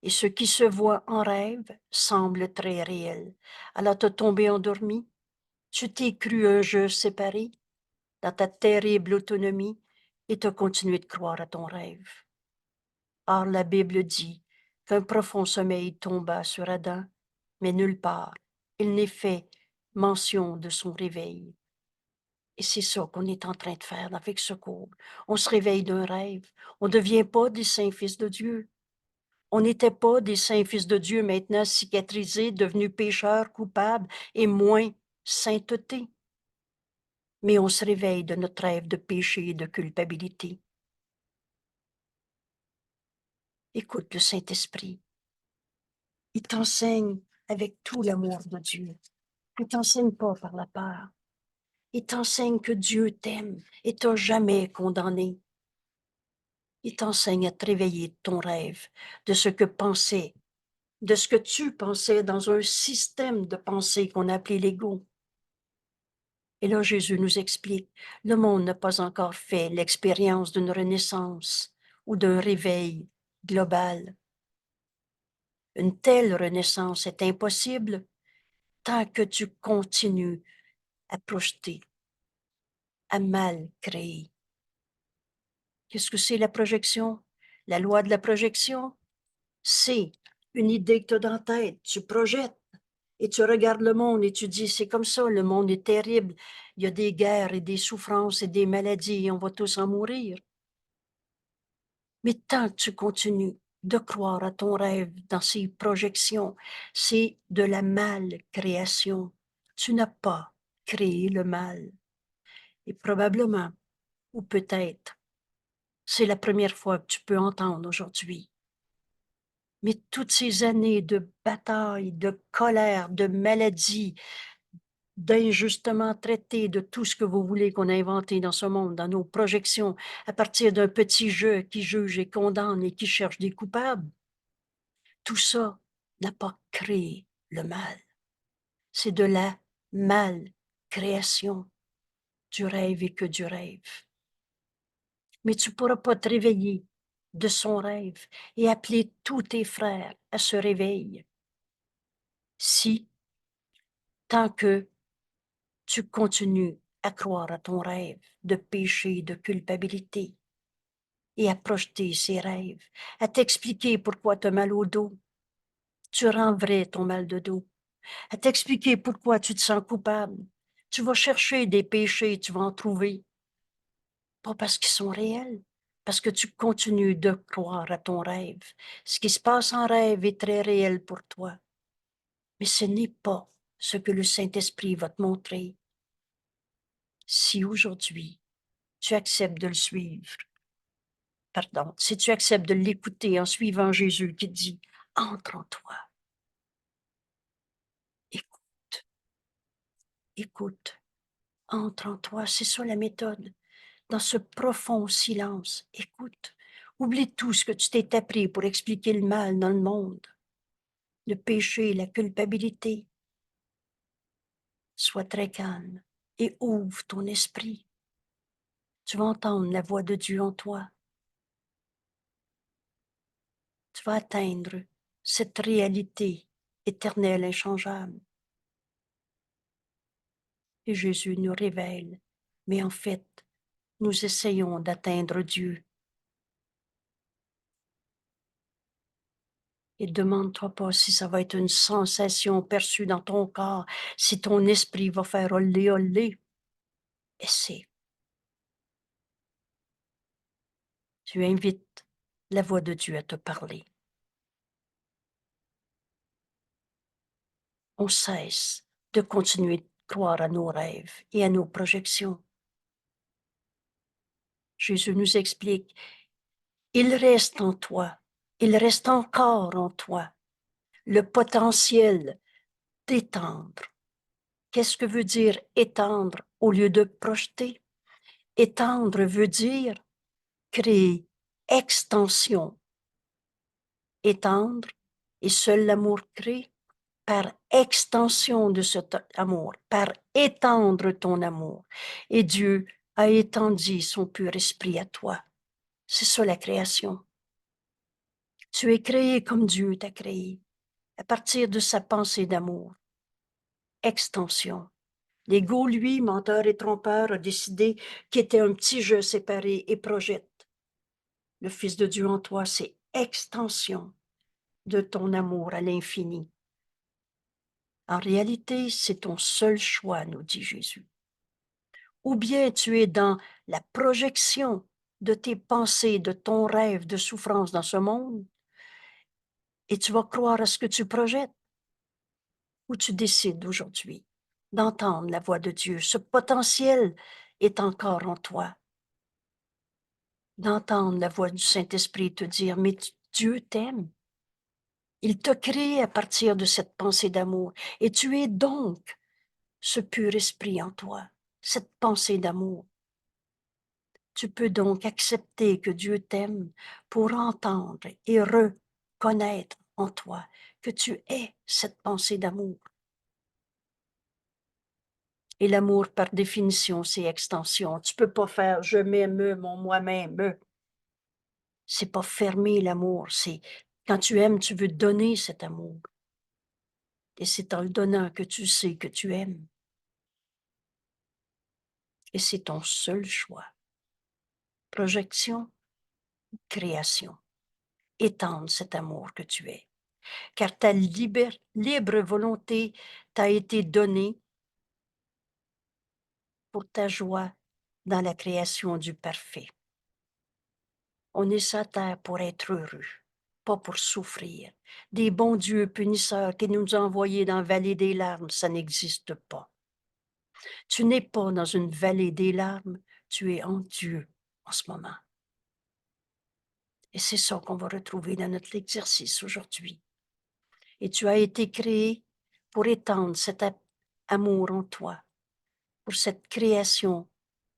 A: Et ce qui se voit en rêve semble très réel. Alors t'as tombé endormi, tu t'es cru un jeu séparé dans ta terrible autonomie et t'as continué de croire à ton rêve. Or la Bible dit qu'un profond sommeil tomba sur Adam, mais nulle part il n'est fait mention de son réveil. Et c'est ça qu'on est en train de faire avec ce cours. On se réveille d'un rêve. On ne devient pas des saints fils de Dieu. On n'était pas des saints fils de Dieu maintenant cicatrisés, devenus pécheurs, coupables et moins sainteté. Mais on se réveille de notre rêve de péché et de culpabilité. Écoute le Saint-Esprit. Il t'enseigne avec tout l'amour de Dieu. Il ne t'enseigne pas par la peur. Il t'enseigne que Dieu t'aime et t'a jamais condamné. Il t'enseigne à te réveiller de ton rêve, de ce que tu pensais dans un système de pensée qu'on appelait l'ego. Et là, Jésus nous explique, le monde n'a pas encore fait l'expérience d'une renaissance ou d'un réveil global. Une telle renaissance est impossible tant que tu continues à projeter, à mal créer. Qu'est-ce que c'est la projection? La loi de la projection, c'est une idée que tu as dans la tête, tu projettes et tu regardes le monde et tu dis, c'est comme ça, le monde est terrible, il y a des guerres et des souffrances et des maladies et on va tous en mourir. Mais tant que tu continues de croire à ton rêve dans ces projections, c'est de la mal-création. Tu n'as pas créé le mal. Et probablement, ou peut-être, c'est la première fois que tu peux entendre aujourd'hui. Mais toutes ces années de bataille, de colère, de maladie, d'injustement traité, de tout ce que vous voulez qu'on a inventé dans ce monde, dans nos projections, à partir d'un petit jeu qui juge et condamne et qui cherche des coupables, tout ça n'a pas créé le mal. C'est de la mal-création du rêve et que du rêve. Mais tu ne pourras pas te réveiller de son rêve et appeler tous tes frères à ce réveil si, tant que tu continues à croire à ton rêve de péché, de culpabilité, et à projeter ces rêves, à t'expliquer pourquoi tu as mal au dos. Tu rends vrai ton mal de dos. À t'expliquer pourquoi tu te sens coupable. Tu vas chercher des péchés, tu vas en trouver. Pas parce qu'ils sont réels, parce que tu continues de croire à ton rêve. Ce qui se passe en rêve est très réel pour toi. Mais ce n'est pas ce que le Saint-Esprit va te montrer. Si aujourd'hui, tu acceptes de le suivre, pardon, si tu acceptes de l'écouter en suivant Jésus qui dit, entre en toi, écoute, écoute, entre en toi, c'est ça la méthode. Dans ce profond silence, écoute, oublie tout ce que tu t'es appris pour expliquer le mal dans le monde, le péché, la culpabilité. Sois très calme et ouvre ton esprit. Tu vas entendre la voix de Dieu en toi. Tu vas atteindre cette réalité éternelle, inchangeable. Et Jésus nous révèle, mais en fait, nous essayons d'atteindre Dieu. Et demande-toi pas si ça va être une sensation perçue dans ton corps, si ton esprit va faire olé, olé. Essaie. Tu invites la voix de Dieu à te parler. On cesse de continuer de croire à nos rêves et à nos projections. Jésus nous explique, il reste en toi, il reste encore en toi le potentiel d'étendre. Qu'est-ce que veut dire étendre au lieu de projeter? Étendre veut dire créer extension. Étendre, et seul l'amour crée, par extension de cet amour, par étendre ton amour. Et Dieu a étendu son pur esprit à toi. C'est ça la création. Tu es créé comme Dieu t'a créé, à partir de sa pensée d'amour. Extension. L'ego, lui, menteur et trompeur, a décidé qu'il était un petit jeu séparé et projette. Le Fils de Dieu en toi, c'est extension de ton amour à l'infini. En réalité, c'est ton seul choix, nous dit Jésus. Ou bien tu es dans la projection de tes pensées, de ton rêve de souffrance dans ce monde, et tu vas croire à ce que tu projettes, ou tu décides aujourd'hui d'entendre la voix de Dieu. Ce potentiel est encore en toi. D'entendre la voix du Saint-Esprit te dire, mais Dieu t'aime. Il t'a créé à partir de cette pensée d'amour, et tu es donc ce pur esprit en toi, cette pensée d'amour. Tu peux donc accepter que Dieu t'aime pour entendre et reconnaître en toi que tu es cette pensée d'amour. Et l'amour, par définition, c'est extension. Tu peux pas faire « je m'aime, mon moi-même ». C'est pas fermer l'amour, c'est quand tu aimes, tu veux donner cet amour. Et c'est en le donnant que tu sais que tu aimes. Et c'est ton seul choix. Projection, création. Étendre cet amour que tu es. Car ta libre volonté t'a été donnée pour ta joie dans la création du parfait. On est sur terre pour être heureux, pas pour souffrir. Des bons dieux punisseurs qui nous ont envoyés dans la vallée des larmes, ça n'existe pas. Tu n'es pas dans une vallée des larmes, tu es en Dieu en ce moment. Et c'est ça qu'on va retrouver dans notre exercice aujourd'hui. Et tu as été créé pour étendre cet amour en toi, pour cette création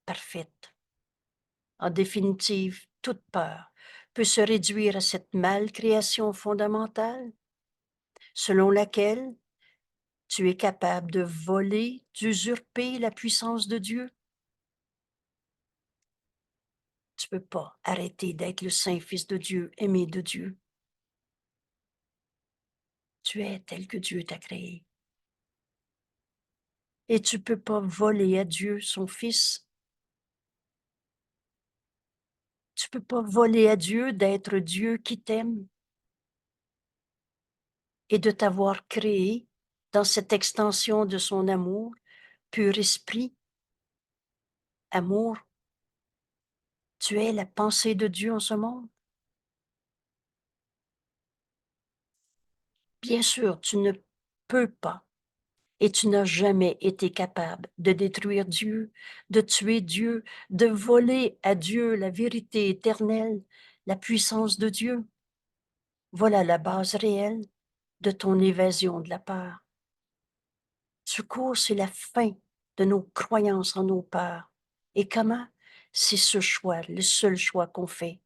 A: parfaite. En définitive, toute peur peut se réduire à cette malcréation fondamentale selon laquelle tu es capable de voler, d'usurper la puissance de Dieu. Tu ne peux pas arrêter d'être le Saint-Fils de Dieu, aimé de Dieu. Tu es tel que Dieu t'a créé. Et tu ne peux pas voler à Dieu, son Fils. Tu ne peux pas voler à Dieu d'être Dieu qui t'aime et de t'avoir créé dans cette extension de son amour, pur esprit, amour. Tu es la pensée de Dieu en ce monde. Bien sûr, tu ne peux pas et tu n'as jamais été capable de détruire Dieu, de tuer Dieu, de voler à Dieu la vérité éternelle, la puissance de Dieu. Voilà la base réelle de ton évasion de la peur. Tu cours, c'est la fin de nos croyances en nos peurs. Et comment? C'est ce choix, le seul choix qu'on fait.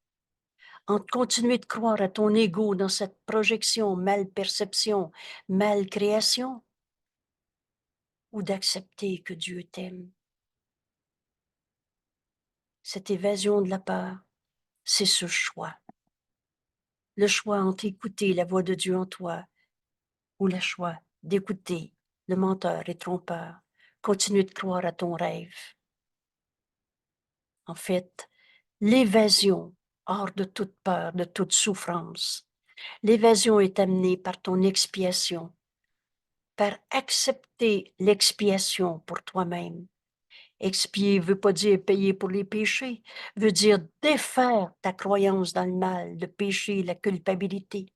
A: En continuer de croire à ton ego dans cette projection, mal-perception, mal-création, ou d'accepter que Dieu t'aime. Cette évasion de la peur, c'est ce choix. Le choix entre écouter la voix de Dieu en toi ou le choix d'écouter le menteur et trompeur. Continuer de croire à ton rêve. En fait, l'évasion hors de toute peur, de toute souffrance. L'évasion est amenée par ton expiation, par accepter l'expiation pour toi-même. Expier veut pas dire payer pour les péchés, veut dire défaire ta croyance dans le mal, le péché, la culpabilité.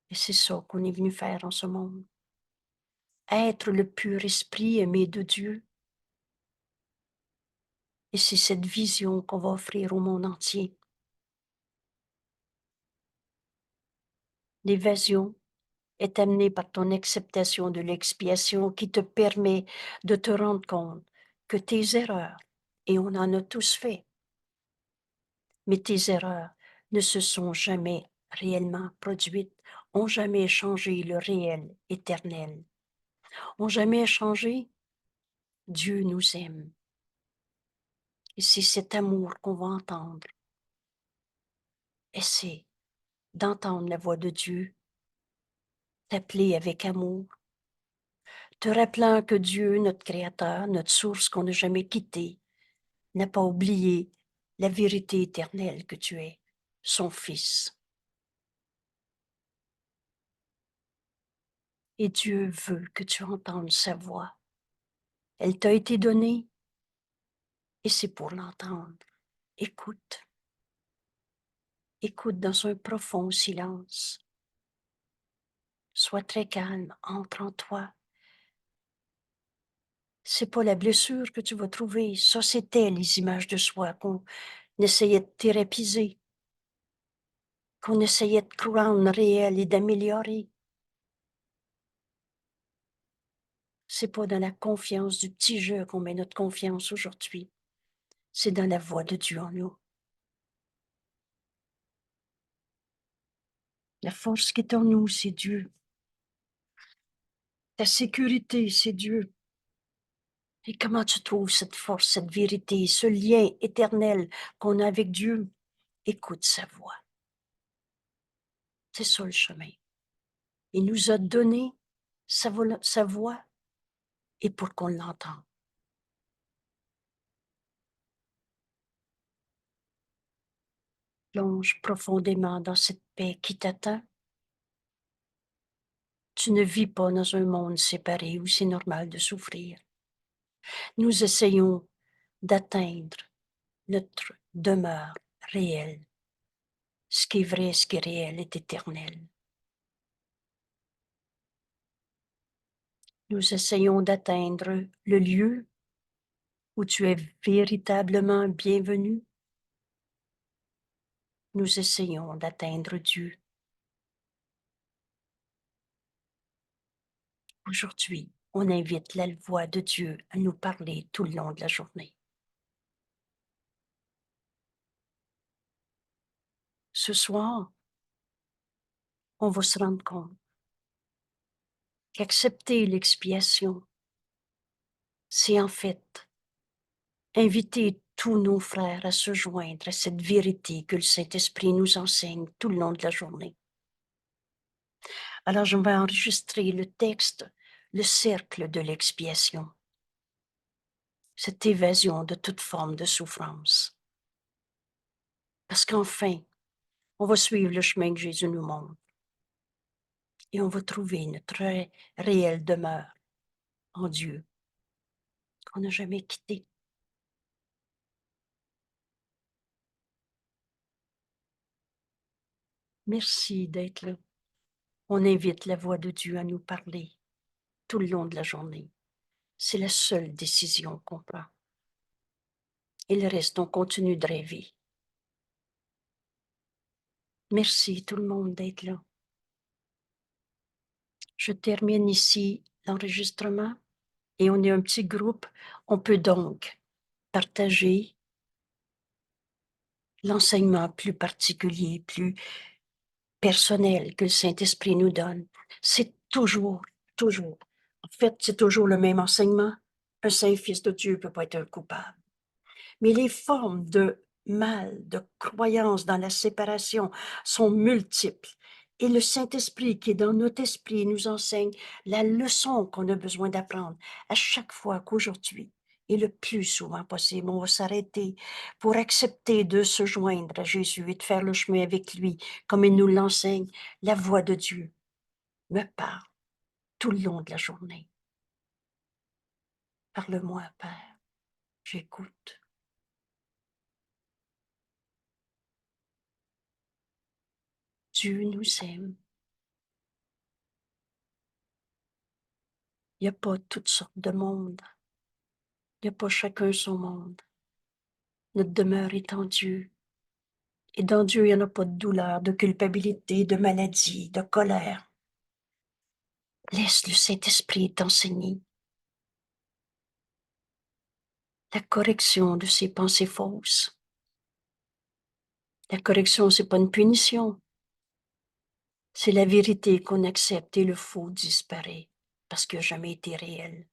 A: Et c'est ça qu'on est venu faire en ce monde. Être le pur esprit aimé de Dieu. Et c'est cette vision qu'on va offrir au monde entier. L'évasion est amenée par ton acceptation de l'expiation qui te permet de te rendre compte que tes erreurs, et on en a tous fait, mais tes erreurs ne se sont jamais réellement produites, ont jamais changé le réel éternel, ont jamais changé. Dieu nous aime. Et c'est cet amour qu'on va entendre. Essaie d'entendre la voix de Dieu, t'appeler avec amour, te rappelant que Dieu, notre Créateur, notre source qu'on n'a jamais quittée, n'a pas oublié la vérité éternelle que tu es, son Fils. Et Dieu veut que tu entendes sa voix. Elle t'a été donnée et c'est pour l'entendre. Écoute. Écoute dans un profond silence. Sois très calme, entre en toi. C'est pas la blessure que tu vas trouver. Ça, c'était les images de soi qu'on essayait de thérapiser, qu'on essayait de rendre réelles et d'améliorer. C'est pas dans la confiance du petit jeu qu'on met notre confiance aujourd'hui. C'est dans la voix de Dieu en nous. La force qui est en nous, c'est Dieu. Ta sécurité, c'est Dieu. Et comment tu trouves cette force, cette vérité, ce lien éternel qu'on a avec Dieu? écoute sa voix. C'est ça le chemin. Il nous a donné sa voix et pour qu'on l'entende. Plonge profondément dans cette paix qui t'attend. Tu ne vis pas dans un monde séparé où c'est normal de souffrir. Nous essayons d'atteindre notre demeure réelle. Ce qui est vrai, ce qui est réel est éternel. Nous essayons d'atteindre le lieu où tu es véritablement bienvenu. Nous essayons d'atteindre Dieu. Aujourd'hui, on invite la voix de Dieu à nous parler tout le long de la journée. Ce soir, on va se rendre compte qu'accepter l'expiation, c'est en fait inviter tous nos frères à se joindre à cette vérité que le Saint-Esprit nous enseigne tout le long de la journée. Alors, je vais enregistrer le texte, le cercle de l'expiation, cette évasion de toute forme de souffrance. Parce qu'enfin, on va suivre le chemin que Jésus nous montre et on va trouver notre réelle demeure en Dieu, qu'on n'a jamais quitté. Merci d'être là. On invite la voix de Dieu à nous parler tout le long de la journée. C'est la seule décision qu'on prend. Et le reste, on continue de rêver. Merci tout le monde d'être là. Je termine ici l'enregistrement et on est un petit groupe. On peut donc partager l'enseignement plus particulier, plus personnel que le Saint-Esprit nous donne. C'est toujours. En fait, c'est toujours le même enseignement. Un saint fils de Dieu ne peut pas être un coupable. Mais les formes de mal, de croyance dans la séparation sont multiples. Et le Saint-Esprit qui est dans notre esprit nous enseigne la leçon qu'on a besoin d'apprendre à chaque fois qu'aujourd'hui, et le plus souvent possible, on va s'arrêter pour accepter de se joindre à Jésus et de faire le chemin avec lui, comme il nous l'enseigne. La voix de Dieu me parle tout le long de la journée. Parle-moi, Père, j'écoute. Dieu nous aime. Il n'y a pas toutes sortes de monde. Il n'y a pas chacun son monde. Notre demeure est en Dieu. Et dans Dieu, il n'y en a pas de douleur, de culpabilité, de maladie, de colère. Laisse le Saint-Esprit t'enseigner la correction de ces pensées fausses. La correction, c'est pas une punition. C'est la vérité qu'on accepte et le faux disparaît parce qu'il n'a jamais été réel.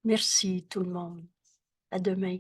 A: Merci tout le monde. À demain.